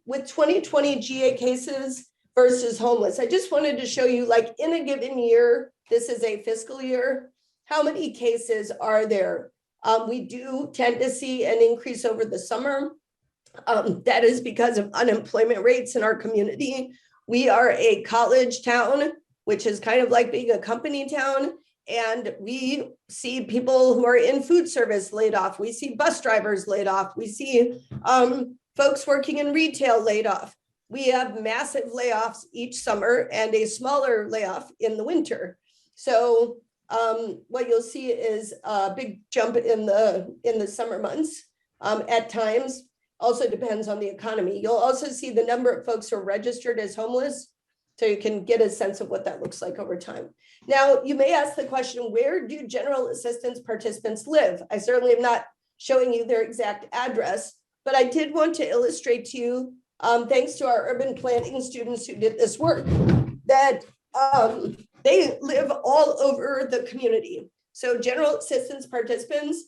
With 2020 GA cases versus homeless, I just wanted to show you, like, in a given year, this is a fiscal year, how many cases are there? We do tend to see an increase over the summer. That is because of unemployment rates in our community. We are a college town, which is kind of like being a company town. And we see people who are in food service laid off. We see bus drivers laid off. We see folks working in retail laid off. We have massive layoffs each summer and a smaller layoff in the winter. So what you'll see is a big jump in the summer months at times. Also depends on the economy. You'll also see the number of folks who are registered as homeless, so you can get a sense of what that looks like over time. Now, you may ask the question, where do general assistance participants live? I certainly am not showing you their exact address, but I did want to illustrate to you, thanks to our urban planning students who did this work, that they live all over the community. So general assistance participants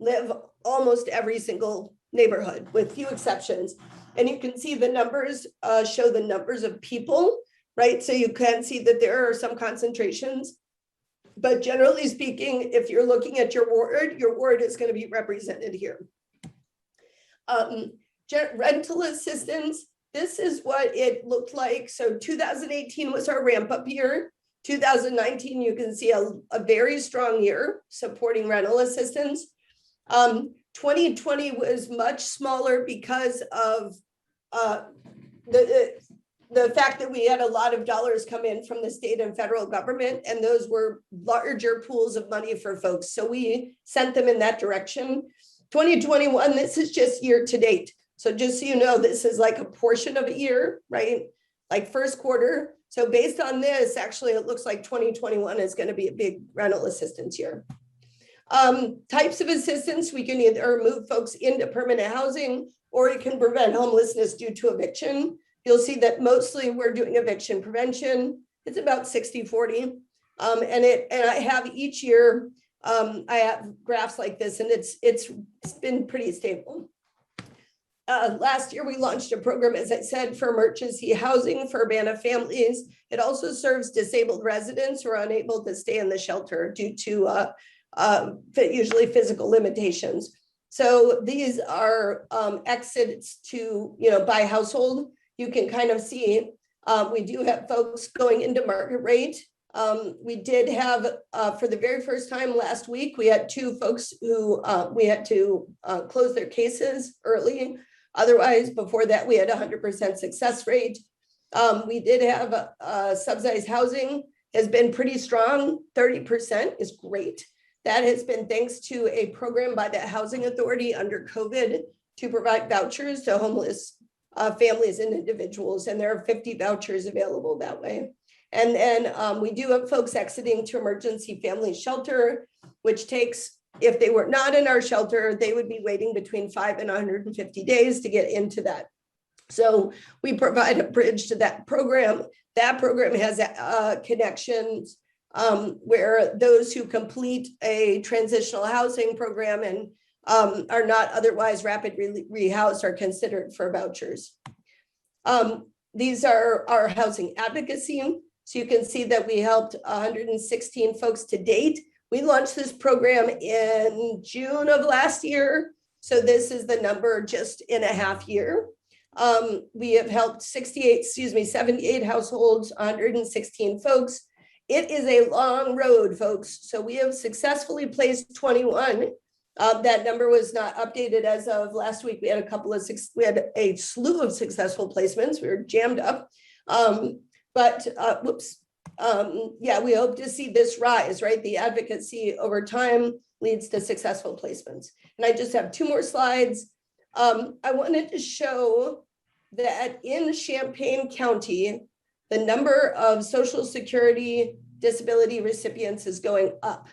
live almost every single neighborhood with few exceptions. And you can see the numbers show the numbers of people, right? So you can see that there are some concentrations, but generally speaking, if you're looking at your ward is going to be represented here. Rental assistance, this is what it looked like. So 2018 was our ramp up year. 2019, you can see a very strong year supporting rental assistance. 2020 was much smaller because of the fact that we had a lot of dollars come in from the state and federal government, and those were larger pools of money for folks. So we sent them in that direction. 2021, this is just year to date. So just so you know, this is like a portion of a year, right? Like first quarter. So based on this, actually, it looks like 2021 is going to be a big rental assistance year. Types of assistance, we can either move folks into permanent housing, or it can prevent homelessness due to eviction. You'll see that mostly we're doing eviction prevention. It's about 60-40. And I have each year, I have graphs like this, and it's been pretty stable. Last year, we launched a program, as I said, for emergency housing for Urbana families. It also serves disabled residents who are unable to stay in the shelter due to usually physical limitations. So these are exits to, by household. You can kind of see we do have folks going into market rate. We did have, for the very first time last week, we had 2 folks who we had to close their cases early. Otherwise, before that, we had 100% success rate. We did have subsidized housing has been pretty strong. 30% is great. That has been thanks to a program by the Housing Authority under COVID to provide vouchers to homeless families and individuals. And there are 50 vouchers available that way. And then we do have folks exiting to emergency family shelter, which takes, if they were not in our shelter, they would be waiting between 5 and 150 days to get into that. So we provide a bridge to that program. That program has connections where those who complete a transitional housing program and are not otherwise rapidly rehoused are considered for vouchers. These are our housing advocacy. So you can see that we helped 116 folks to date. We launched this program in June of last year. So this is the number just in a half year. We have helped 78 households, 116 folks. It is a long road, folks. So we have successfully placed 21. That number was not updated as of last week. We had we had a slew of successful placements. We were jammed up. Yeah, we hope to see this rise, right? The advocacy over time. leads to successful placements. And I just have 2 more slides. I wanted to show that in Champaign County, the number of Social Security disability recipients is going up.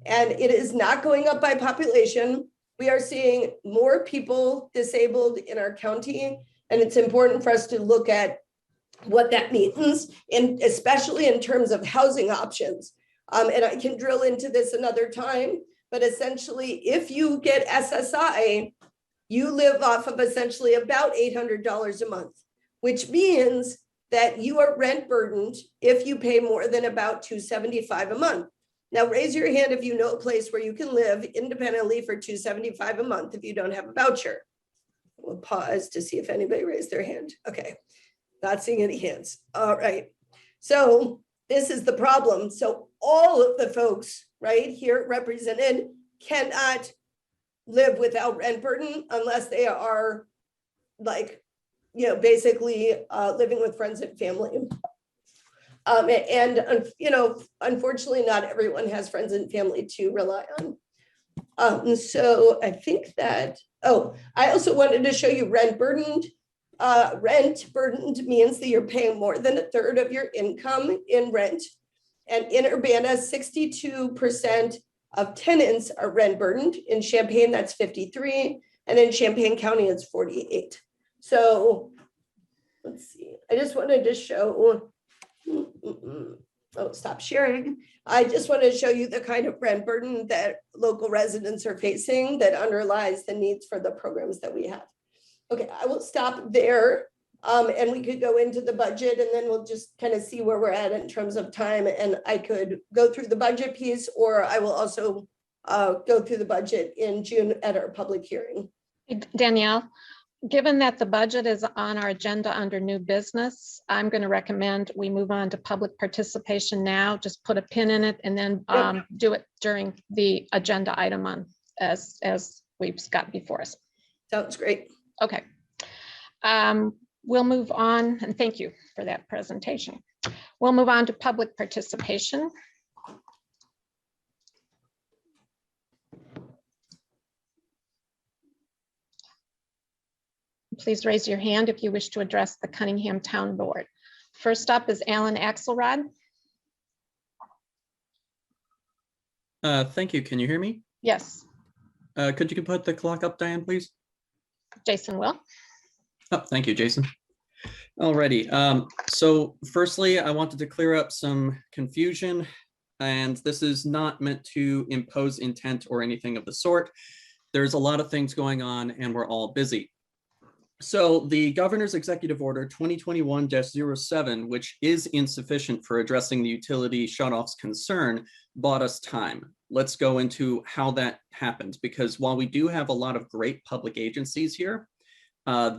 And it is not going up by population. We are seeing more people disabled in our county. And it's important for us to look at what that means, and especially in terms of housing options. And I can drill into this another time, but essentially, if you get SSI, you live off of essentially about $800 a month, which means that you are rent burdened if you pay more than about $275 a month. Now raise your hand if you know a place where you can live independently for $275 a month if you don't have a voucher. We'll pause to see if anybody raised their hand. Okay, not seeing any hands. All right, so this is the problem. So all of the folks right here represented cannot live without rent burden unless they are like, basically living with friends and family. Unfortunately, not everyone has friends and family to rely on. So I think that, I also wanted to show you rent burdened. Rent burdened means that you're paying more than 1/3 of your income in rent. And in Urbana, 62% of tenants are rent burdened. In Champaign, that's 53. And in Champaign County, it's 48. So let's see, I just wanted to show, stop sharing. I just want to show you the kind of rent burden that local residents are facing that underlies the needs for the programs that we have. Okay, I will stop there. And we could go into the budget and then we'll just kind of see where we're at in terms of time. And I could go through the budget piece, or I will also go through the budget in June at our public hearing. Danielle, given that the budget is on our agenda under new business, I'm going to recommend we move on to public participation now. Just put a pin in it and then do it during the agenda item on as we've got before us. Sounds great. Okay. We'll move on, and thank you for that presentation. We'll move on to public participation. Please raise your hand if you wish to address the Cunningham Town Board. First up is Alan Axelrod. Thank you. Can you hear me? Yes. Could you put the clock up, Diane, please? Jason will. Oh, thank you, Jason. Alrighty. So firstly, I wanted to clear up some confusion, and this is not meant to impose intent or anything of the sort. There's a lot of things going on and we're all busy. So the Governor's Executive Order 2021-07, which is insufficient for addressing the utility shutoff's concern, bought us time. Let's go into how that happened, because while we do have a lot of great public agencies here,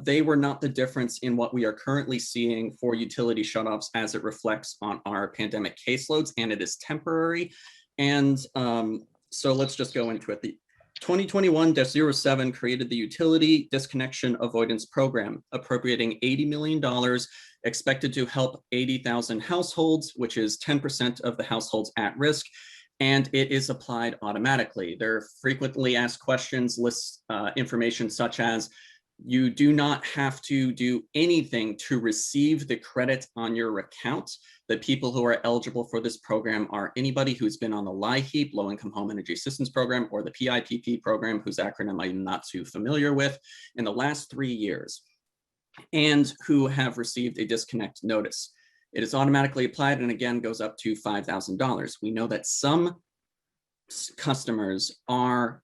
they were not the difference in what we are currently seeing for utility shutoffs as it reflects on our pandemic caseloads, and it is temporary. And so let's just go into it. The 2021-07 created the Utility Disconnection Avoidance Program, appropriating $80 million, expected to help 80,000 households, which is 10% of the households at risk, and it is applied automatically. There are frequently asked questions, lists information such as, you do not have to do anything to receive the credit on your account. The people who are eligible for this program are anybody who's been on the LIHEAP, Low Income Home Energy Assistance Program, or the PIPP program, whose acronym I'm not too familiar with, in the last 3 years, and who have received a disconnect notice. It is automatically applied and again goes up to $5,000. We know that some customers are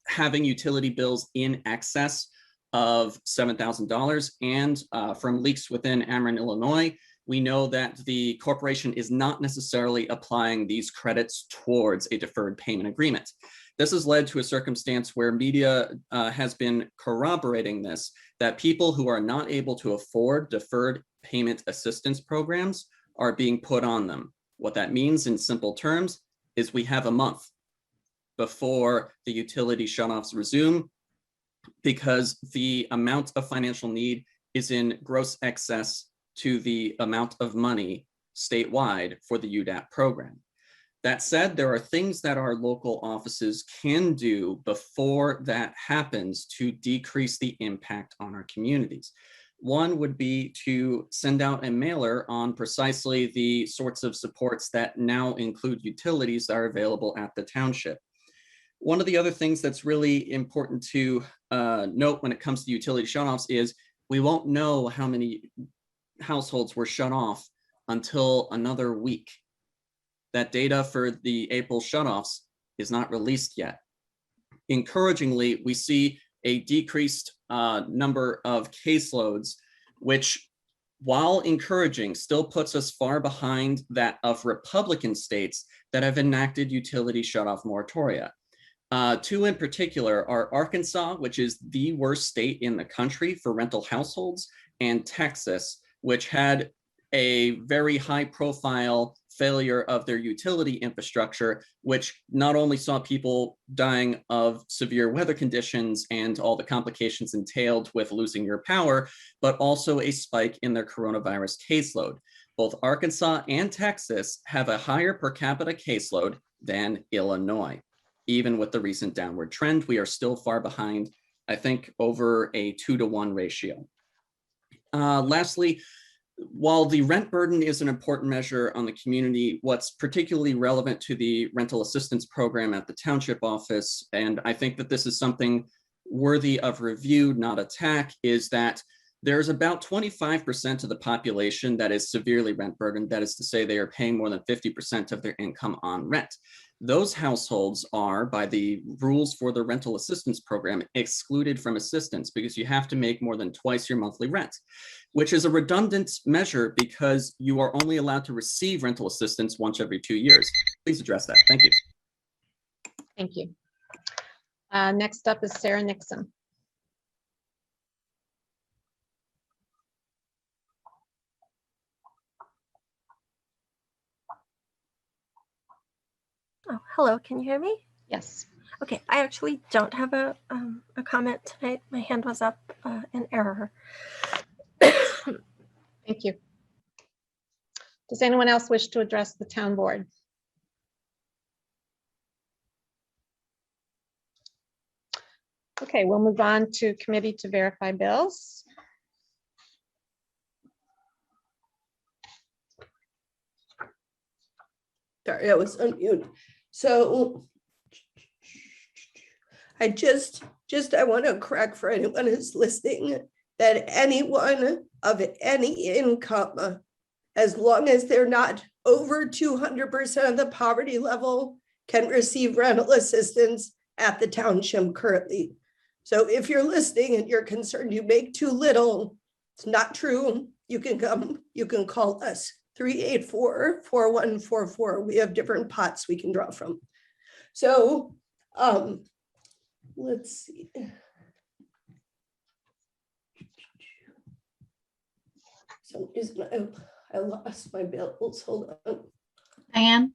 having utility bills in excess of $7,000, and from leaks within Ameren, Illinois, we know that the corporation is not necessarily applying these credits towards a deferred payment agreement. This has led to a circumstance where media has been corroborating this, that people who are not able to afford deferred payment assistance programs are being put on them. What that means in simple terms is we have a month before the utility shutoffs resume, because the amount of financial need is in gross excess to the amount of money statewide for the UDAP program. That said, there are things that our local offices can do before that happens to decrease the impact on our communities. One would be to send out a mailer on precisely the sorts of supports that now include utilities that are available at the township. One of the other things that's really important to note when it comes to utility shutoffs is we won't know how many households were shut off until another week. That data for the April shutoffs is not released yet. Encouragingly, we see a decreased number of caseloads, which, while encouraging, still puts us far behind that of Republican states that have enacted utility shutoff moratoria. Two in particular are Arkansas, which is the worst state in the country for rental households, and Texas, which had a very high profile failure of their utility infrastructure, which not only saw people dying of severe weather conditions and all the complications entailed with losing your power, but also a spike in their coronavirus caseload. Both Arkansas and Texas have a higher per capita caseload than Illinois. Even with the recent downward trend, we are still far behind, I think, over a 2-to-1 ratio. Lastly, while the rent burden is an important measure on the community, what's particularly relevant to the rental assistance program at the township office, and I think that this is something worthy of review, not attack, is that there's about 25% of the population that is severely rent burdened. That is to say, they are paying more than 50% of their income on rent. Those households are, by the rules for the rental assistance program, excluded from assistance because you have to make more than twice your monthly rent, which is a redundant measure because you are only allowed to receive rental assistance once every 2 years. Please address that. Thank you. Thank you. Next up is Sarah Nixon. Oh, hello, can you hear me? Yes. Okay, I actually don't have a comment tonight. My hand was up in error. Thank you. Does anyone else wish to address the town board? Okay, we'll move on to committee to verify bills. Sorry, I was unmuted. So I want to correct for anyone who's listening that anyone of any income, as long as they're not over 200% of the poverty level, can receive rental assistance at the township currently. So if you're listening and you're concerned you make too little, it's not true. You can come, you can call us 384-4144. We have different pots we can draw from. So let's see. So I lost my bills. Hold on. Diane,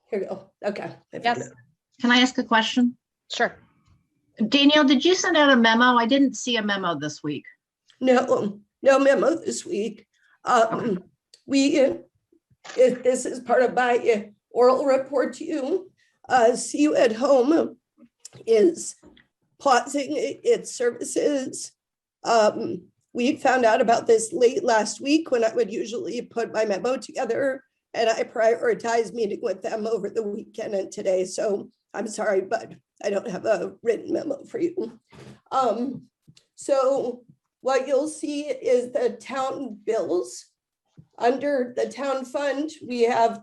Here we go. Okay. I found Yes. it. can I ask a question? Sure. Danielle, did you send out a memo? I didn't see a memo this week. No memo this week. This is part of my oral report to you. See You at Home is pausing its services. We found out about this late last week when I would usually put my memo together, and I prioritized meeting with them over the weekend and today. So I'm sorry, but I don't have a written memo for you. So what you'll see is the town bills. Under the town fund, we have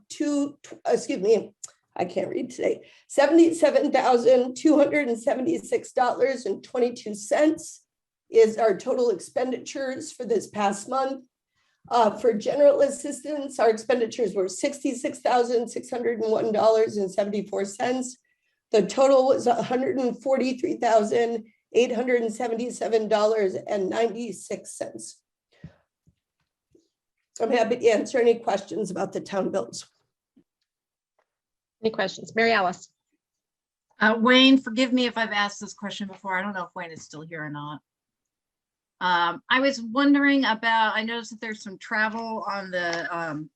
I can't read today, $77,276.22 is our total expenditures for this past month. For general assistance, our expenditures were $66,601.74. The total was $143,877.96. I'm happy to answer any questions about the town bills. Any questions? Mary Alice. Wayne, forgive me if I've asked this question before. I don't know if Wayne is still here or not. I was wondering about, I noticed that there's some travel on the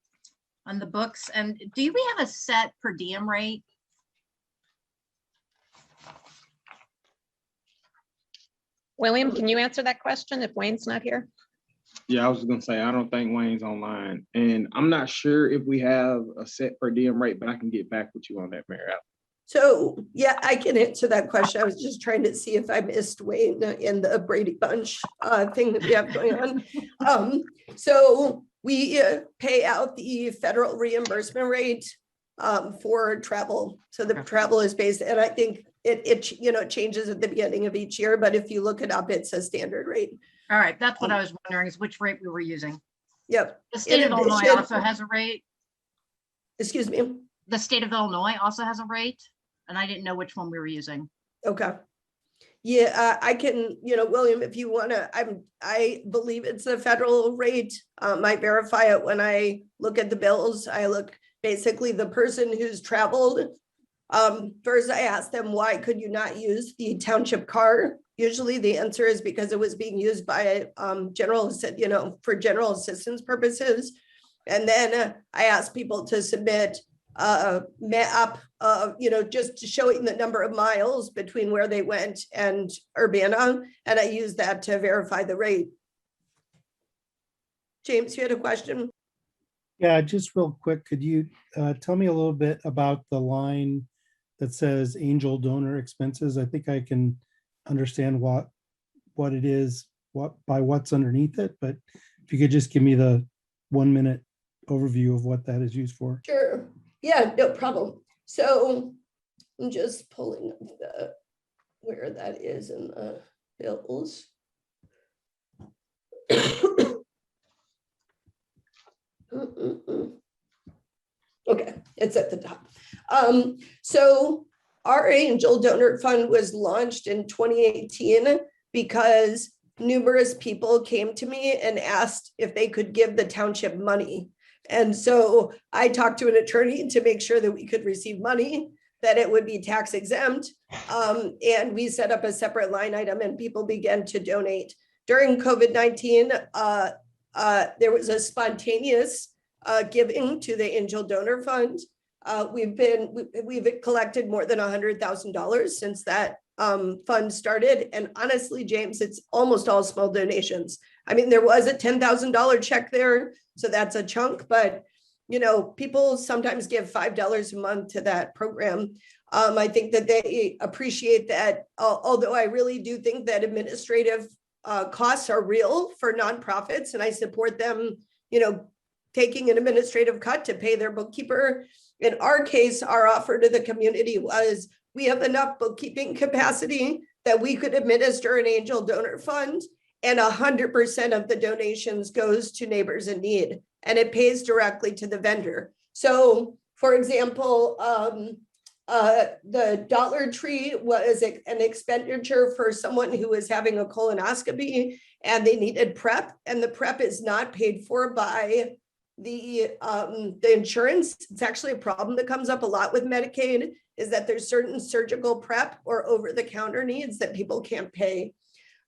on the books. And do we have a set per diem rate? William, can you answer that question if Wayne's not here? Yeah, I was gonna say, I don't think Wayne's online, and I'm not sure if we have a set per diem rate, but I can get back with you on that, Mary. So, yeah, I can answer that question. I was just trying to see if I missed Wayne in the Brady Bunch thing that we have going on. So we pay out the federal reimbursement rate for travel. So the travel is based, and I think it changes at the beginning of each year, but if you look it up, it's a standard rate. All right, that's what I was wondering, is which rate we were using. Yep. The state of Illinois addition- also has a rate. Excuse me? The state of Illinois also has a rate, and I didn't know which one we were using. Okay. Yeah, I can, William, if you want to, I believe it's a federal rate. I verify it when I look at the bills. I look basically the person who's traveled. First, I asked them, why could you not use the township car? Usually the answer is because it was being used by for general assistance purposes. And then I asked people to submit a map, just showing the number of miles between where they went and Urbana. And I used that to verify the rate. James, you had a question? Yeah, just real quick, could you tell me a little bit about the line that says angel donor expenses? I think I can understand what it is, what's underneath it, but if you could just give me the 1 minute overview of what that is used for. Sure. Yeah, no problem. So I'm just pulling up where that is in the bills. Okay, it's at the top. So our Angel Donor Fund was launched in 2018 because numerous people came to me and asked if they could give the township money. And so I talked to an attorney to make sure that we could receive money, that it would be tax exempt. And we set up a separate line item and people began to donate. During COVID-19, there was a spontaneous giving to the Angel Donor Fund. We've collected more than $100,000 since that fund started. And honestly, James, it's almost all small donations. I mean, there was a $10,000 check there, so that's a chunk, but people sometimes give $5 a month to that program. I think that they appreciate that, although I really do think that administrative costs are real for nonprofits, and I support them, taking an administrative cut to pay their bookkeeper. In our case, our offer to the community was, we have enough bookkeeping capacity that we could administer an Angel Donor Fund, and 100% of the donations goes to neighbors in need, and it pays directly to the vendor. So, for example, the Dollar Tree was an expenditure for someone who was having a colonoscopy and they needed prep, and the prep is not paid for by the insurance. It's actually a problem that comes up a lot with Medicaid, is that there's certain surgical prep or over-the-counter needs that people can't pay.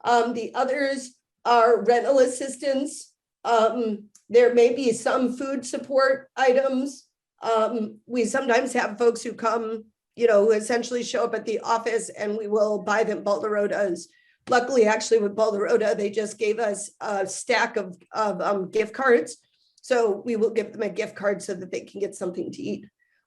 The others are rental assistance. There may be some food support items. We sometimes have folks who come, who essentially show up at the office and we will buy them Balderotas. Luckily, actually with Balderota, they just gave us a stack of gift cards. So we will give them a gift card so that they can get something to eat.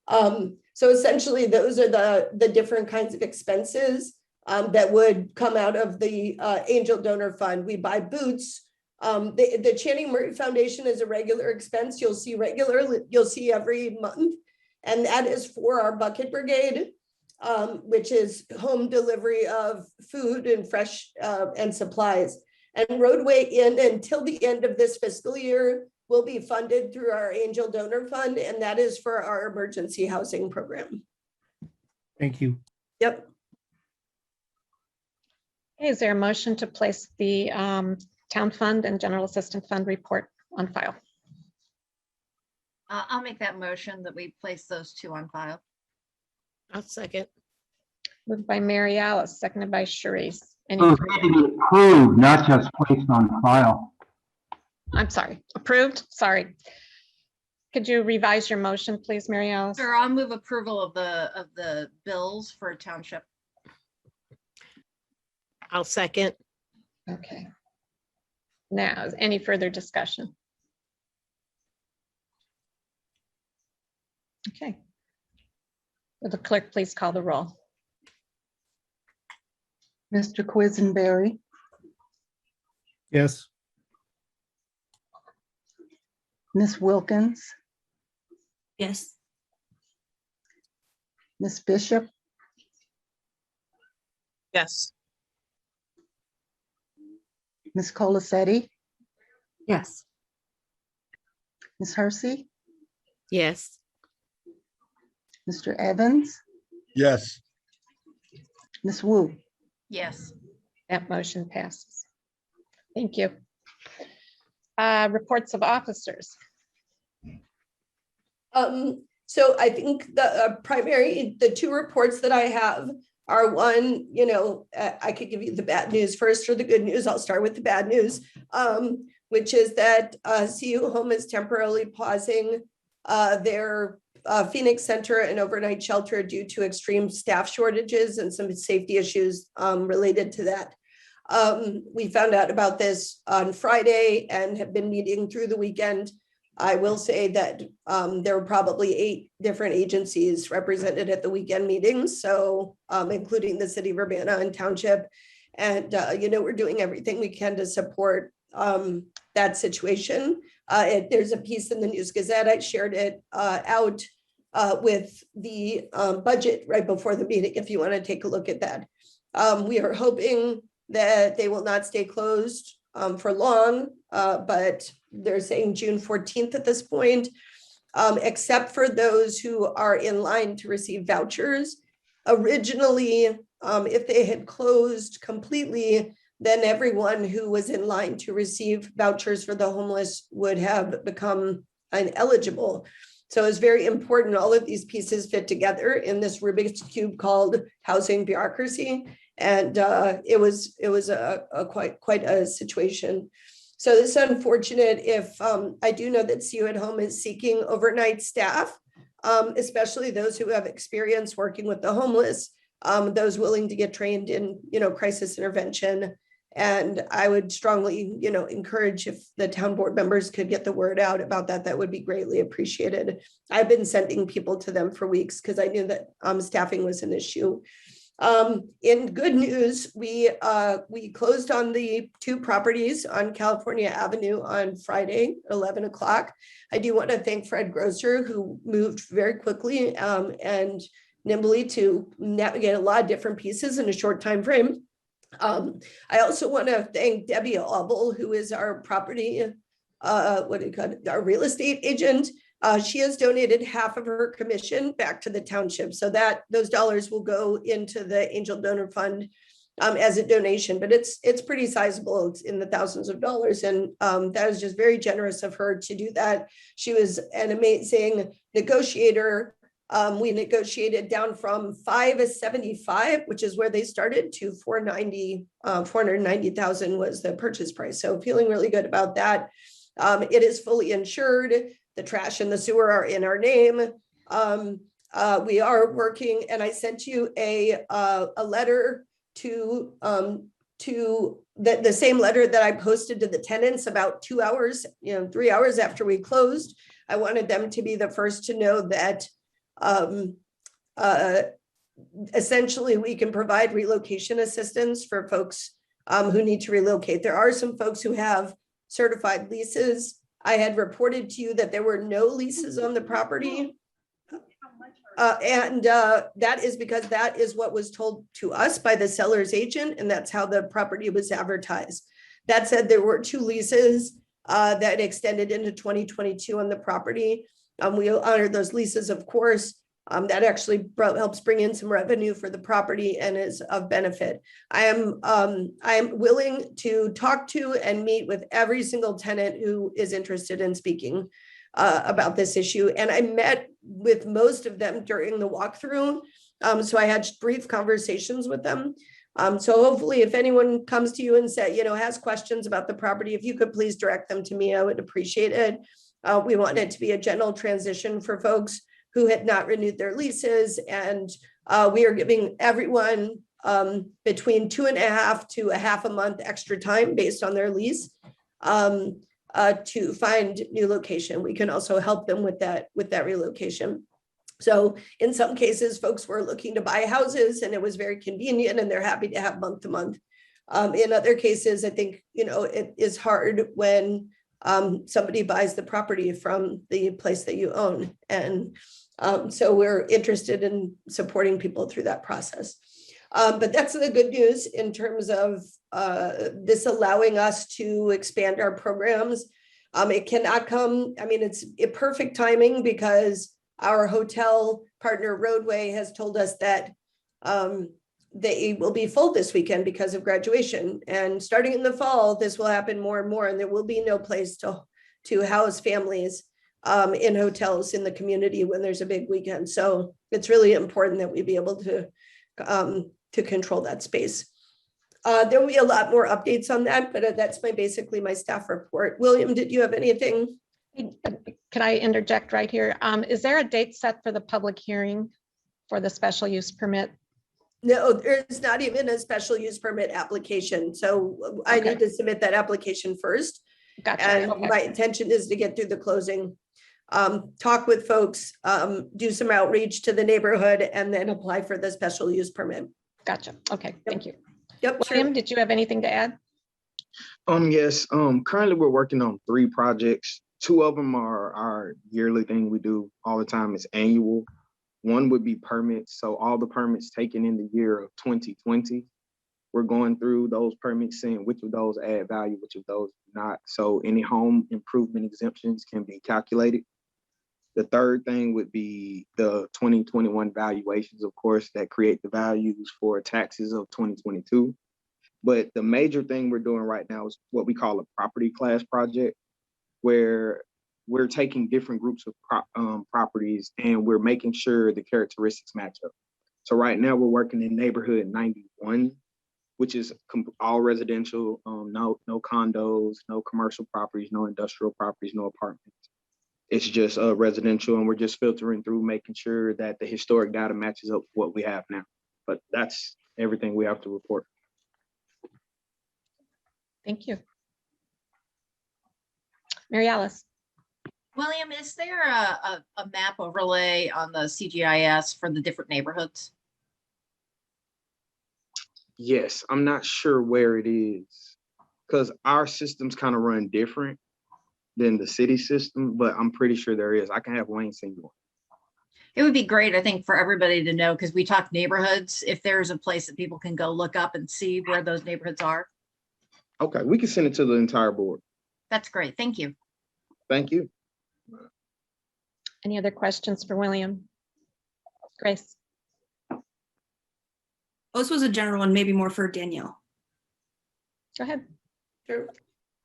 So essentially, those are the different kinds of expenses that would come out of the Angel Donor Fund. We buy boots. The Channing Murray Foundation is a regular expense. You'll see every month. And that is for our Bucket Brigade, which is home delivery of food and fresh and supplies. And Roadway Inn, until the end of this fiscal year, will be funded through our Angel Donor Fund, and that is for our emergency housing program. Thank you. Yep. Okay, is there a motion to place the Town Fund and General Assistance Fund report on file? I'll make that motion that we place those two on file. I'll second. Moved by Mary Alice, seconded by Sharice. Any Those further- need to be approved, not just placed on file. I'm sorry, approved, sorry. Could you revise your motion, please, Mary Alice? Sure, I'll move approval of the bills for Township. I'll second. Okay. Now, is any further discussion? Okay. Will the clerk please call the roll? Mr. Quisenberry, Yes. Ms. Wilkins, Yes. Ms. Bishop, Yes. Ms. Colacetti, Yes. Ms. Hersey, Yes. Mr. Evans, Yes. Ms. Wu. Yes. That motion passes. Thank you. Reports of officers. So I think the two reports that I have are one, I could give you the bad news first or the good news. I'll start with the bad news, which is that CU Home is temporarily pausing their Phoenix Center and overnight shelter due to extreme staff shortages and some safety issues related to that. We found out about this on Friday and have been meeting through the weekend. I will say that there were probably 8 different agencies represented at the weekend meetings, so including the city of Urbana and Township. And, we're doing everything we can to support that situation. There's a piece in the News Gazette. I shared it out with the budget right before the meeting, if you want to take a look at that. We are hoping that they will not stay closed for long, but they're saying June 14th at this point, except for those who are in line to receive vouchers. Originally, if they had closed completely, then everyone who was in line to receive vouchers for the homeless would have become ineligible. So it's very important all of these pieces fit together in this Rubik's Cube called housing bureaucracy. And it was a quite a situation. So this is unfortunate. If I do know that CU at Home is seeking overnight staff, especially those who have experience working with the homeless, those willing to get trained in, crisis intervention. And I would strongly, encourage if the town board members could get the word out about that, that would be greatly appreciated. I've been sending people to them for weeks because I knew that staffing was an issue. In good news, we closed on the 2 properties on California Avenue on Friday, 11 o'clock. I do want to thank Fred Grosser, who moved very quickly and nimbly to navigate a lot of different pieces in a short time frame. I also want to thank Debbie Auble, who is our property, our real estate agent. She has donated half of her commission back to the township, so that those dollars will go into the Angel Donor Fund as a donation, but it's pretty sizable. It's in the thousands of dollars, and that was just very generous of her to do that. She was an amazing negotiator. We negotiated down from $575, which is where they started, to $490,000 was the purchase price. So feeling really good about that. It is fully insured. The trash and the sewer are in our name. We are working, and I sent you a letter to the same letter that I posted to the tenants about 2 hours, 3 hours after we closed. I wanted them to be the first to know that essentially we can provide relocation assistance for folks who need to relocate. There are some folks who have certified leases. I had reported to you that there were no leases on the property. And that is because that is what was told to us by the seller's agent, and that's how the property was advertised. That said, there were 2 leases that extended into 2022 on the property. We honored those leases, of course. That actually helps bring in some revenue for the property and is of benefit. I am willing to talk to and meet with every single tenant who is interested in speaking about this issue. And I met with most of them during the walkthrough. So I had brief conversations with them. So hopefully if anyone comes to you and has questions about the property, if you could please direct them to me, I would appreciate it. We want it to be a gentle transition for folks who had not renewed their leases. And we are giving everyone between 2.5 to a half a month extra time based on their lease to find new location. We can also help them with that relocation. So in some cases, folks were looking to buy houses and it was very convenient and they're happy to have month to month. In other cases, I think, it is hard when somebody buys the property from the place that you own. And so we're interested in supporting people through that process. But that's the good news in terms of this allowing us to expand our programs. It cannot come, it's a perfect timing because our hotel partner Roadway has told us that they will be full this weekend because of graduation. And starting in the fall, this will happen more and more, and there will be no place to house families in hotels in the community when there's a big weekend. So it's really important that we be able to control that space. There will be a lot more updates on that, but that's basically my staff report. William, did you have anything? Could I interject right here? Is there a date set for the public hearing for the special use permit? No, there's not even a special use permit application. So I need to submit that application first. Gotcha. And my intention is to get through the closing, talk with folks, do some outreach to the neighborhood, and then apply for the special use permit. Gotcha. Okay, thank you. Yep. William, did you have anything to add? Yes. Currently we're working on 3 projects. 2 of them are our yearly thing we do all the time. It's annual. One would be permits. So all the permits taken in the year of 2020, we're going through those permits, seeing which of those add value, which of those not. So any home improvement exemptions can be calculated. The third thing would be the 2021 valuations, of course, that create the values for taxes of 2022. But the major thing we're doing right now is what we call a property class project, where we're taking different groups of properties and we're making sure the characteristics match up. So right now we're working in neighborhood 91, which is all residential, no condos, no commercial properties, no industrial properties, no apartments. It's just residential, and we're just filtering through, making sure that the historic data matches up with what we have now. But that's everything we have to report. Thank you. Mary Alice. William, is there a map overlay on the CGIS for the different neighborhoods? Yes, I'm not sure where it is because our systems kind of run different than the city system, but I'm pretty sure there is. I can have Wayne send you one. It would be great, I think, for everybody to know, because we talk neighborhoods, if there's a place that people can go look up and see where those neighborhoods are. Okay, we can send it to the entire board. That's great. Thank you. Thank you. Any other questions for William? Grace. Oh, this was a general one, maybe more for Danielle. Go ahead. Sure.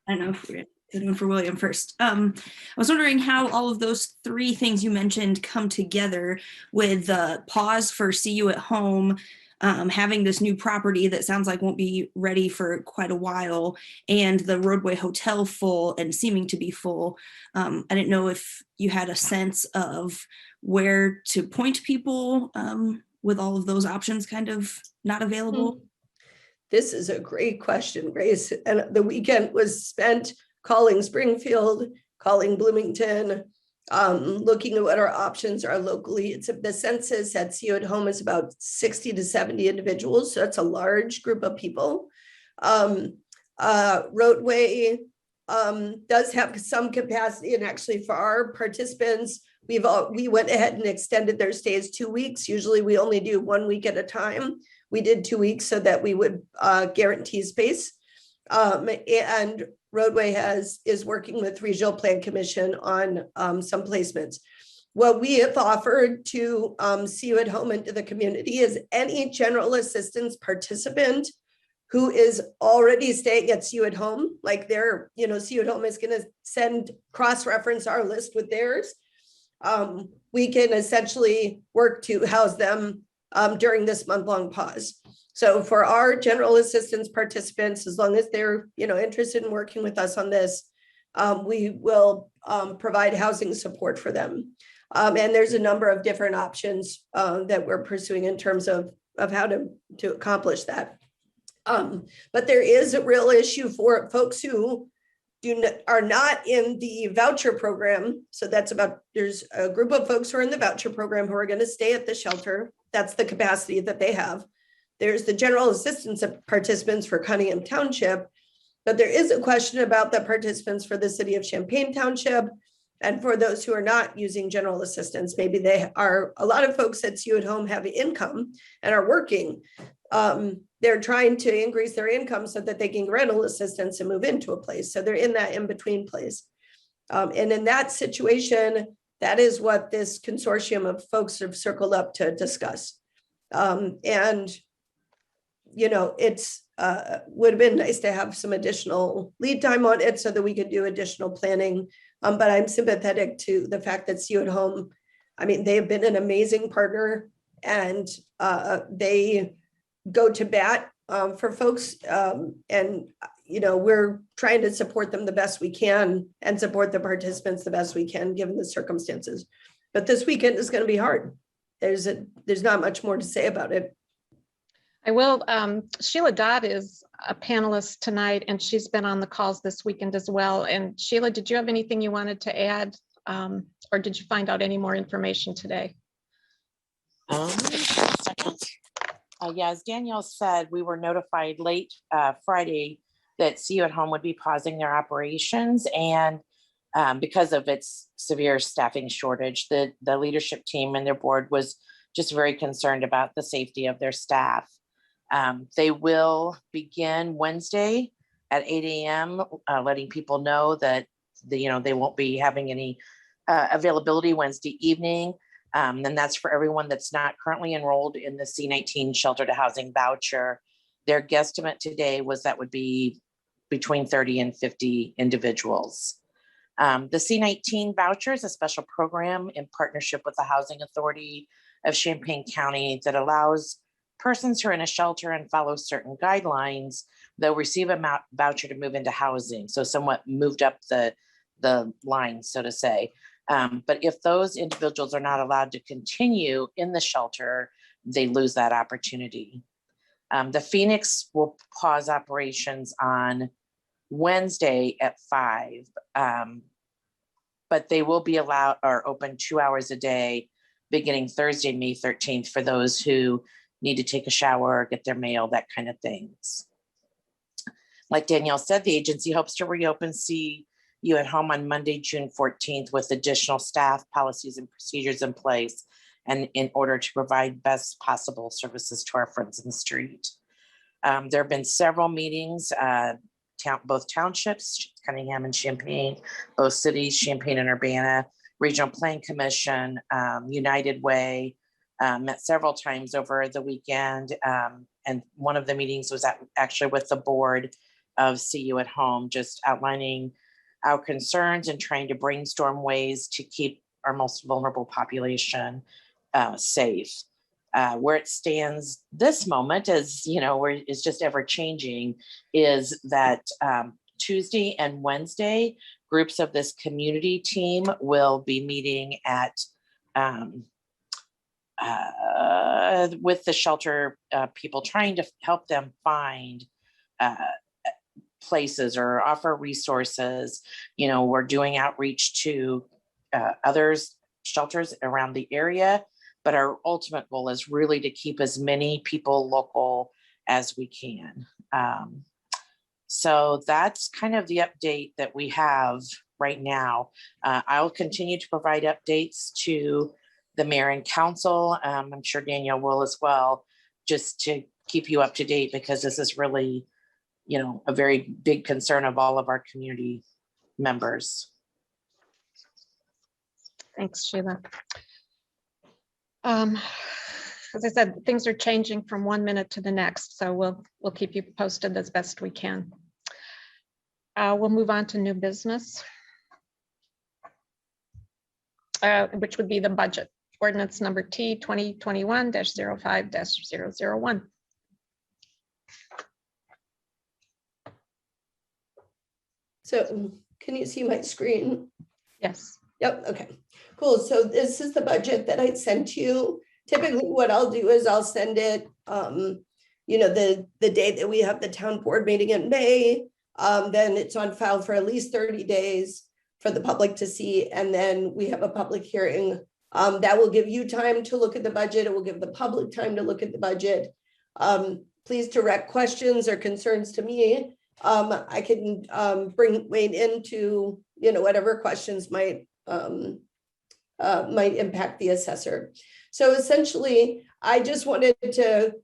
I don't know if we're doing for William first. I was wondering how all of those 3 things you mentioned come together with the pause for See You at Home, having this new property that sounds like won't be ready for quite a while, and the Roadway Hotel full and seeming to be full. I didn't know if you had a sense of where to point people with all of those options kind of not available. This is a great question, Grace. And the weekend was spent calling Springfield, calling Bloomington, looking at what our options are locally. The census at See You at Home is about 60 to 70 individuals. So that's a large group of people. Roadway does have some capacity, and actually for our participants, we went ahead and extended their stays 2 weeks. Usually we only do 1 week at a time. We did 2 weeks so that we would guarantee space. And Roadway is working with Regional Plan Commission on some placements. What we have offered to See You at Home into the community is any general assistance participant who is already staying at See You at Home, like they're, See You at Home is going to cross-reference our list with theirs. We can essentially work to house them during this month-long pause. So for our general assistance participants, as long as they're, interested in working with us on this, we will provide housing support for them. And there's a number of different options that we're pursuing in terms of how to accomplish that. But there is a real issue for folks who are not in the voucher program. So there's a group of folks who are in the voucher program who are going to stay at the shelter. That's the capacity that they have. There's the general assistance participants for Cunningham Township, but there is a question about the participants for the city of Champaign Township and for those who are not using general assistance. Maybe a lot of folks at CU at Home have income and are working. They're trying to increase their income so that they can get rental assistance and move into a place. So they're in that in-between place. And in that situation, that is what this consortium of folks have circled up to discuss. And, you know, it's would have been nice to have some additional lead time on it so that we could do additional planning. But I'm sympathetic to the fact that CU at Home, I mean, they have been an amazing partner, and they go to bat for folks. And, you know, we're trying to support them the best we can and support the participants the best we can, given the circumstances. But this weekend is going to be hard. There's not much more to say about it. I will, Sheila Dodd is a panelist tonight, and she's been on the calls this weekend as well. And Sheila, did you have anything you wanted to add, or did you find out any more information today? Yeah, as Danielle said, we were notified late Friday that CU at Home would be pausing their operations, and because of its severe staffing shortage, the leadership team and their board was just very concerned about the safety of their staff. They will begin Wednesday at 8 a.m., letting people know that they won't be having any availability Wednesday evening. And that's for everyone that's not currently enrolled in the C-19 shelter to housing voucher. Their guesstimate today was that would be between 30 and 50 individuals. The C-19 voucher is a special program in partnership with the Housing Authority of Champaign County that allows persons who are in a shelter and follow certain guidelines, they'll receive a voucher to move into housing. So somewhat moved up the line, so to say. But if those individuals are not allowed to continue in the shelter, they lose that opportunity. The Phoenix will pause operations on Wednesday at 5, but they will be allowed or open 2 hours a day beginning Thursday, May 13th for those who need to take a shower, get their mail, that kind of things. Like Danielle said, the agency hopes to reopen CU at Home on Monday, June 14th with additional staff, policies, and procedures in place, and in order to provide best possible services to our friends in the street. There have been several meetings, both townships, Cunningham and Champaign, both cities, Champaign and Urbana, Regional Planning Commission, United Way, met several times over the weekend. And one of the meetings was actually with the board of CU at Home, just outlining our concerns and trying to brainstorm ways to keep our most vulnerable population safe. Where it stands this moment, as you know, where it's just ever changing, is that Tuesday and Wednesday, groups of this community team will be meeting at with the shelter people, trying to help them find places or offer resources. You know, we're doing outreach to others shelters around the area, but our ultimate goal is really to keep as many people local as we can. So that's kind of the update that we have right now. I'll continue to provide updates to the mayor and council. I'm sure Danielle will as well, just to keep you up to date, because this is really, you know, a very big concern of all of our community members. Thanks, Sheila. As I said, things are changing from 1 minute to the next, so we'll keep you posted as best we can. We'll move on to new business, which would be the budget. Ordinance number T 2021-05-001. So Can you see my screen? Yes. Yep, okay, cool. So this is the budget that I sent you. Typically what I'll do is I'll send it, the day that we have the town board meeting in May. Then it's on file for at least 30 days for the public to see. And then we have a public hearing that will give you time to look at the budget. It will give the public time to look at the budget. Please direct questions or concerns to me. I can bring Wayne into, whatever questions might impact the assessor. So essentially, I just wanted to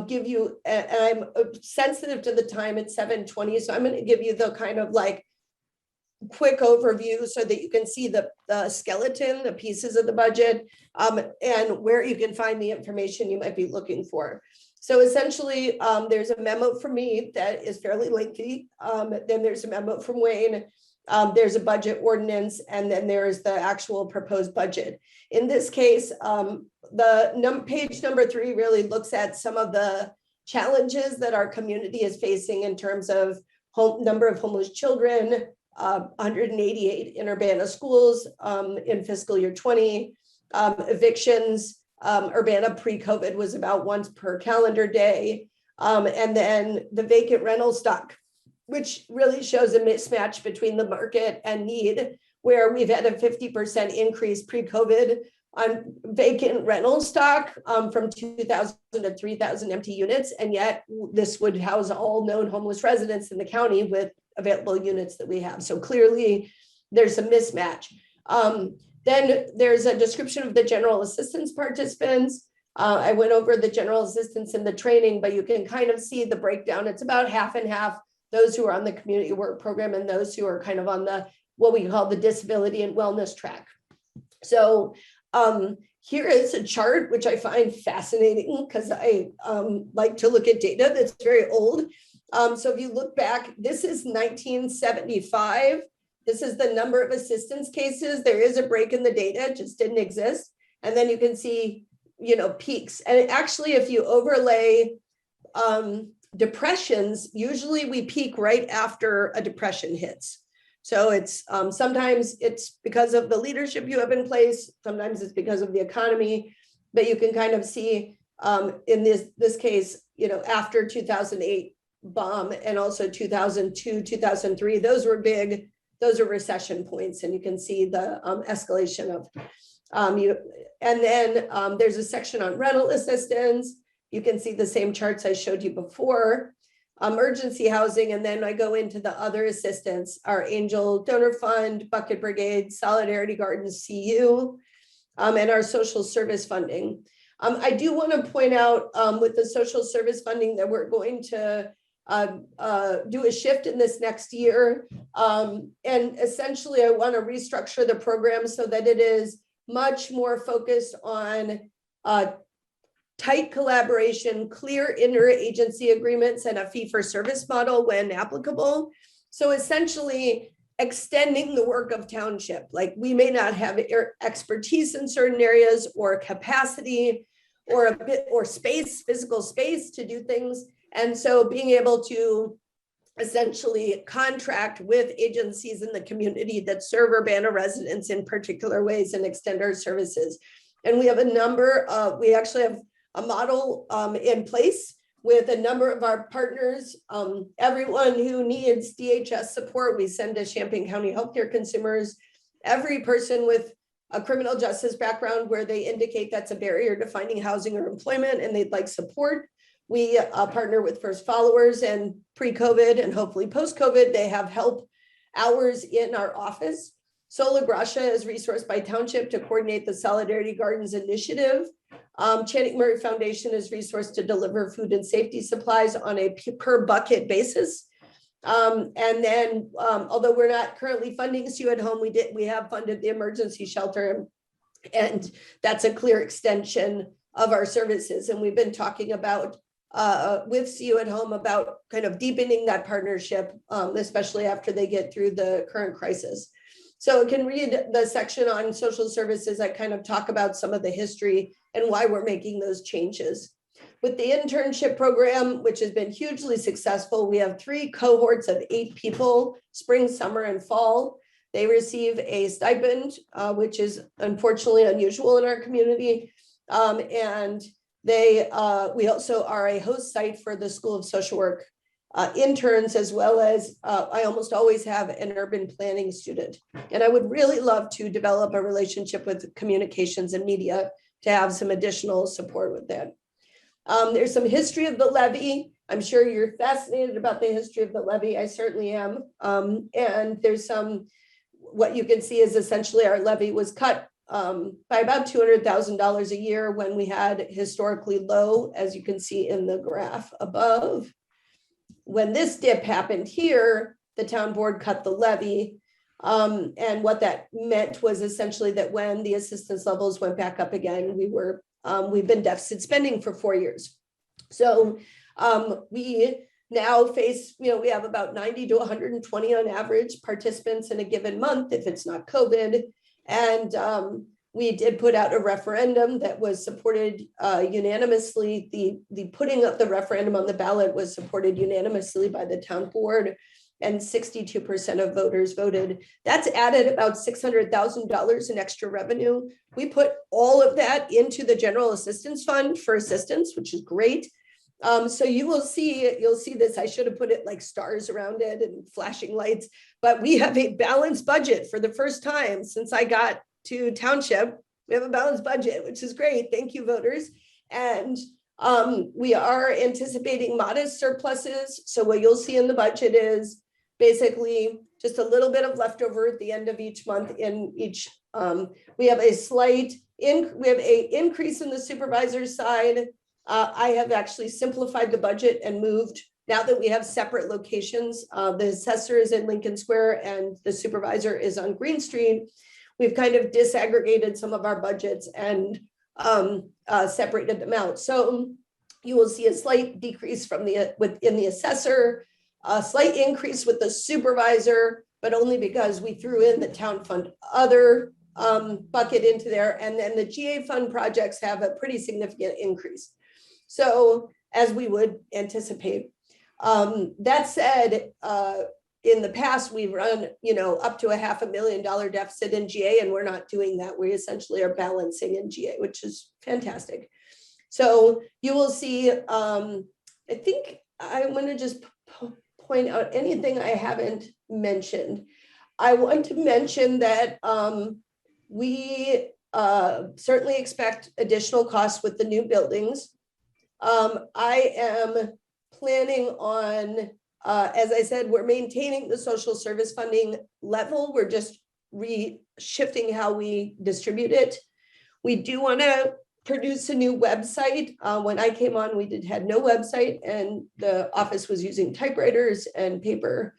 give you, and I'm sensitive to the time, it's 7:20, so I'm going to give you the kind of like quick overview so that you can see the skeleton, the pieces of the budget, and where you can find the information you might be looking for. So essentially, there's a memo from me that is fairly lengthy. Then there's a memo from Wayne. There's a budget ordinance, and then there's the actual proposed budget. In this case, page number 3 really looks at some of the challenges that our community is facing in terms of number of homeless children, 188 in Urbana schools in fiscal year 20, evictions. Urbana pre-COVID was about once per calendar day. And then the vacant rental stock, which really shows a mismatch between the market and need, where we've had a 50% increase pre-COVID on vacant rental stock from 2,000 to 3,000 empty units. And yet this would house all known homeless residents in the county with available units that we have. So clearly there's a mismatch. Then there's a description of the general assistance participants. I went over the general assistance in the training, but you can kind of see the breakdown. It's about half and half, those who are on the community work program and those who are kind of on the, what we call the disability and wellness track. So here is a chart, which I find fascinating because I like to look at data that's very old. So if you look back, this is 1975. This is the number of assistance cases. There is a break in the data, it just didn't exist. And then you can see, peaks. And actually, if you overlay depressions, usually we peak right after a depression hits. So it's sometimes it's because of the leadership you have in place. Sometimes it's because of the economy, but you can kind of see in this case, after 2008 bomb and also 2002, 2003, those were big. Those are recession points, and you can see the escalation of and then there's a section on rental assistance. You can see the same charts I showed you before, emergency housing, and then I go into the other assistance, our Angel Donor Fund, Bucket Brigade, Solidarity Gardens, CU, and our social service funding. I do want to point out with the social service funding that we're going to do a shift in this next year. And essentially, I want to restructure the program so that it is much more focused on tight collaboration, clear interagency agreements, and a fee-for-service model when applicable. So essentially, extending the work of Township. Like, we may not have expertise in certain areas or capacity or a bit or space, physical space to do things. And so being able to essentially contract with agencies in the community that serve Urbana residents in particular ways and extend our services. And we have a number of, we actually have a model in place with a number of our partners. Everyone who needs DHS support, we send to Champaign County Healthcare Consumers. Every person with a criminal justice background where they indicate that's a barrier to finding housing or employment and they'd like support. We partner with First Followers, and pre-COVID and hopefully post-COVID, they have help hours in our office. Sola Gracia is resourced by Township to coordinate the Solidarity Gardens initiative. Channing Murray Foundation is resourced to deliver food and safety supplies on a per bucket basis. And then, although we're not currently funding CU at Home, we have funded the emergency shelter, and that's a clear extension of our services. And we've been talking about with CU at Home about kind of deepening that partnership, especially after they get through the current crisis. So you can read the section on social services. I kind of talk about some of the history and why we're making those changes. with the internship program, which has been hugely successful, we have 3 cohorts of 8 people, spring, summer, and fall. They receive a stipend, which is unfortunately unusual in our community. And we also are a host site for the School of Social Work interns, as well as I almost always have an urban planning student. And I would really love to develop a relationship with communications and media to have some additional support with that. There's some history of the levy. I'm sure you're fascinated about the history of the levy. I certainly am. And there's what you can see is essentially our levy was cut by about $200,000 a year when we had historically low, as you can see in the graph above. When this dip happened here, the town board cut the levy. And what that meant was essentially that when the assistance levels went back up again, we've been deficit spending for 4 years. So we now face, we have about 90 to 120 on average participants in a given month if it's not COVID. And we did put out a referendum that was supported unanimously. The putting of the referendum on the ballot was supported unanimously by the town board, and 62% of voters voted. That's added about $600,000 in extra revenue. We put all of that into the general assistance fund for assistance, which is great. So you'll see this. I should have put it like stars around it and flashing lights, but we have a balanced budget for the first time since I got to Township. We have a balanced budget, which is great. Thank you, voters. And we are anticipating modest surpluses. So what you'll see in the budget is basically just a little bit of leftover at the end of each month in each. We have a slight increase in the supervisor's side. I have actually simplified the budget and moved, now that we have separate locations, the assessor is in Lincoln Square and the supervisor is on Green Street. We've kind of disaggregated some of our budgets and separated them out. So you will see a slight decrease within the assessor, a slight increase with the supervisor, but only because we threw in the town fund other bucket into there. And then the GA fund projects have a pretty significant increase. So as we would anticipate. That said, in the past, we've run, up to a $500,000 deficit in GA, and we're not doing that. We essentially are balancing in GA, which is fantastic. So you will see, I think I want to just point out anything I haven't mentioned. I want to mention that we certainly expect additional costs with the new buildings. I am planning on, as I said, we're maintaining the social service funding level. We're just shifting how we distribute it. We do want to produce a new website. When I came on, we had no website, and the office was using typewriters and paper.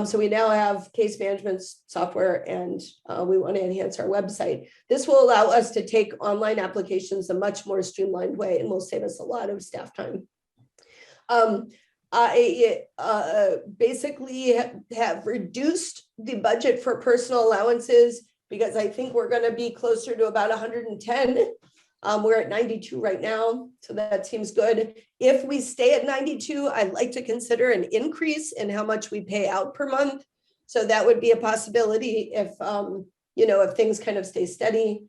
So we now have case management software, and we want to enhance our website. This will allow us to take online applications a much more streamlined way, and will save us a lot of staff time. I basically have reduced the budget for personal allowances because I think we're going to be closer to about 110. We're at 92 right now, so that seems good. If we stay at 92, I'd like to consider an increase in how much we pay out per month. So that would be a possibility if, if things kind of stay steady.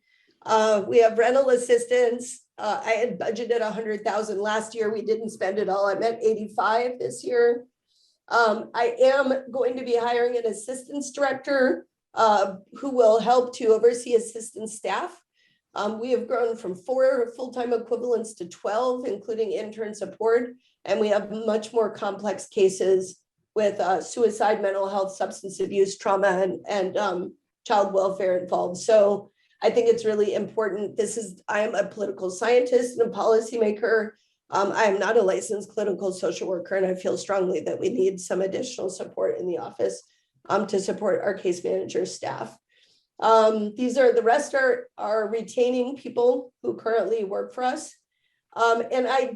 We have rental assistance. I had budgeted 100,000 last year. We didn't spend it all. I'm at 85 this year. I am going to be hiring an assistance director who will help to oversee assistant staff. We have grown from 4 full-time equivalents to 12, including intern support, and we have much more complex cases with suicide, mental health, substance abuse, trauma, and child welfare involved. So I think it's really important. I am a political scientist and a policymaker. I am not a licensed clinical social worker, and I feel strongly that we need some additional support in the office to support our case manager staff. The rest are retaining people who currently work for us. And I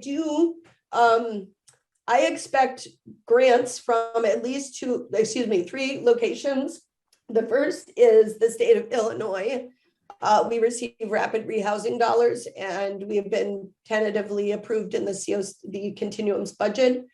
expect grants from at least 3 locations. The first is the state of Illinois. We receive rapid rehousing dollars, and we have been tentatively approved in the the continuums budget.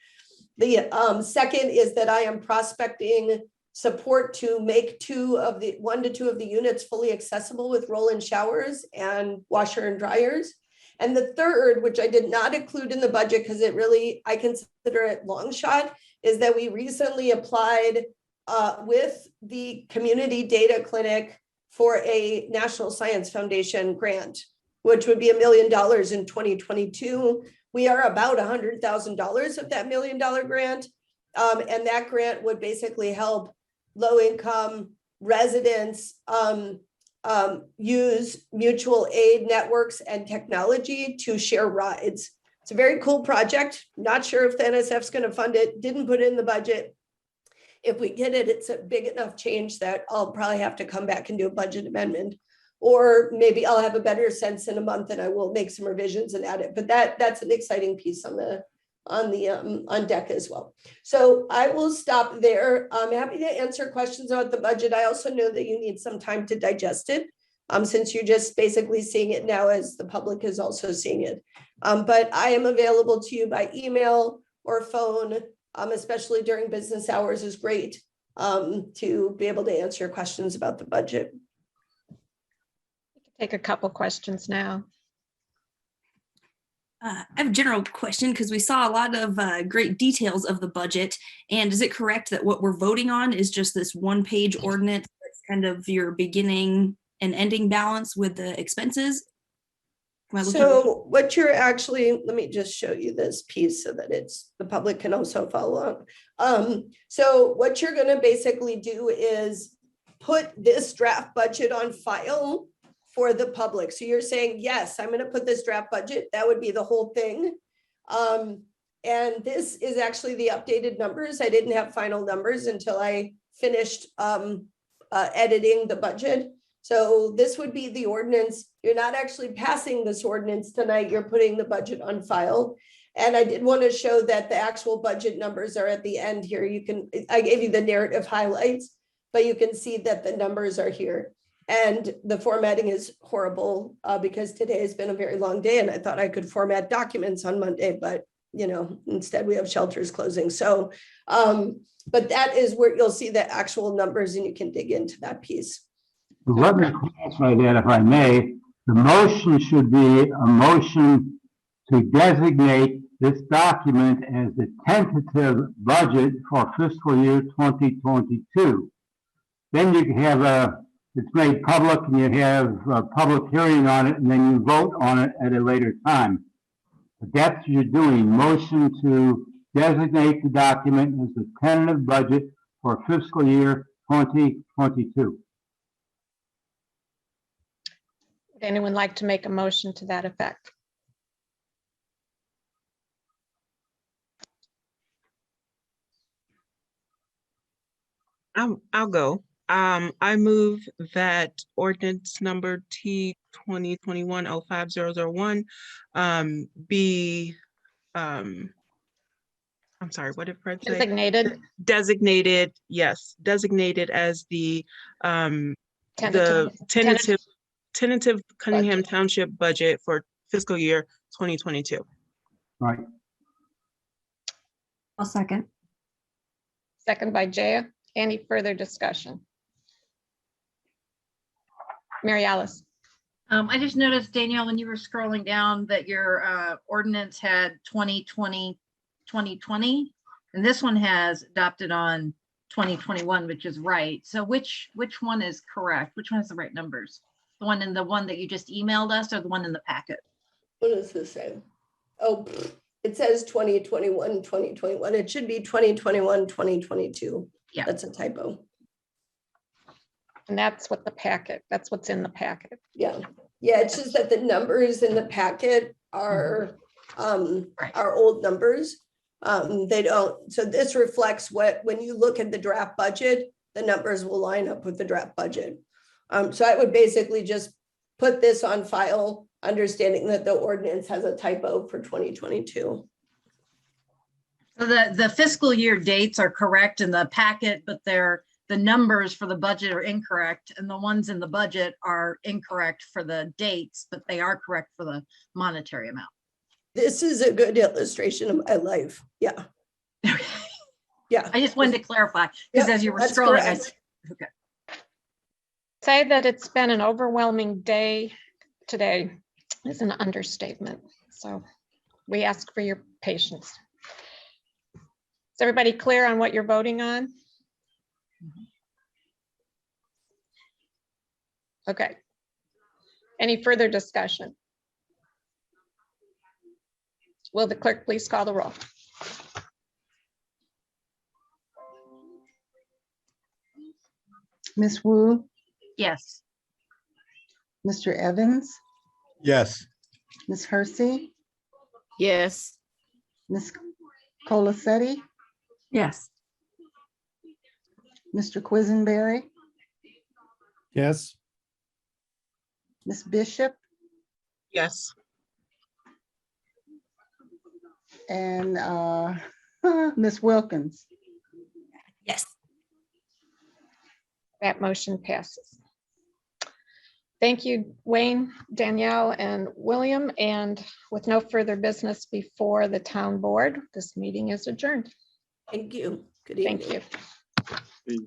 The second is that I am prospecting support to make 1 to 2 of the units fully accessible with roll-in showers and washer and dryers. And the third, which I did not include in the budget because I consider it long shot, is that we recently applied with the Community Data Clinic for a National Science Foundation grant, which would be $1 million in 2022. We are about $100,000 of that $1 million grant. And that grant would basically help low-income residents use mutual aid networks and technology to share rides. It's a very cool project. Not sure if the NSF is going to fund it. Didn't put it in the budget. If we get it, it's a big enough change that I'll probably have to come back and do a budget amendment, or maybe I'll have a better sense in a month and I will make some revisions and add it. But that's an exciting piece on deck as well. So I will stop there. I'm happy to answer questions about the budget. I also know that you need some time to digest it, since you're just basically seeing it now as the public is also seeing it. But I am available to you by email or phone, especially during business hours is great, to be able to answer questions about the budget. Take a couple questions now. I have a general question because we saw a lot of great details of the budget. And is it correct that what we're voting on is just this one-page ordinance that's kind of your beginning and ending balance with the expenses? So what you're actually, let me just show you this piece so that the public can also follow up. So what you're going to basically do is put this draft budget on file for the public. So you're saying, yes, I'm going to put this draft budget. That would be the whole thing. And this is actually the updated numbers. I didn't have final numbers until I finished editing the budget. So this would be the ordinance. You're not actually passing this ordinance tonight. You're putting the budget on file. And I did want to show that the actual budget numbers are at the end here. I gave you the narrative highlights, but you can see that the numbers are here. And the formatting is horrible because today has been a very long day and I thought I could format documents on Monday, but instead we have shelters closing. So, but that is where you'll see the actual numbers and you can dig into that piece. Let me clarify that if I may. The motion should be a motion to designate this document as the tentative budget for fiscal year 2022. Then you can have it's made public and you have a public hearing on it and then you vote on it at a later time. But that's what you're doing, motion to designate the document as the tentative budget for fiscal year 2022. Would anyone like to make a motion to that effect? I'll go. I move that ordinance number T 2021-05001 be I'm sorry, what did Fred say? Designated. Designated, yes, designated as the tentative Cunningham budget. Township budget for fiscal year 2022. Right. I'll second. Second by Jaya. Any further discussion? Mary Alice. I just noticed, Danielle, when you were scrolling down that your ordinance had 2020, and this one has adopted on 2021, which is right. So which one is correct? Which one has the right numbers? The one that you just emailed us or the one in the packet? What does this say? Oh, it says 2021, 2021. It should be 2021, 2022. Yeah. That's a typo. And that's what's in the packet. Yeah. Yeah, it's just that the numbers in the packet are old numbers. They don't, so this reflects when you look at the draft budget, the numbers will line up with the draft budget. So I would basically just put this on file, understanding that the ordinance has a typo for 2022. So the fiscal year dates are correct in the packet, but they're the numbers for the budget are incorrect and the ones in the budget are incorrect for the dates, but they are correct for the monetary amount. This is a good illustration of my life. Yeah. Yeah. I just wanted to clarify because Yep, as you were that's scrolling, correct. okay. Say that it's been an overwhelming day today is an understatement. So we ask for your patience. Is everybody clear on what you're voting on? Okay. Any further discussion? Will the clerk please call the roll? Ms. Wu, Yes. Mr. Evans, Yes. Ms. Hersey, Yes. Ms. Colacetti, Yes. Mr. Quisenberry, Yes. Ms. Bishop, Yes. and Ms. Wilkins. Yes. That motion passes. Thank you, Wayne, Danielle, and William. And with no further business before the town board, this meeting is adjourned. Thank you. Good evening. Thank you.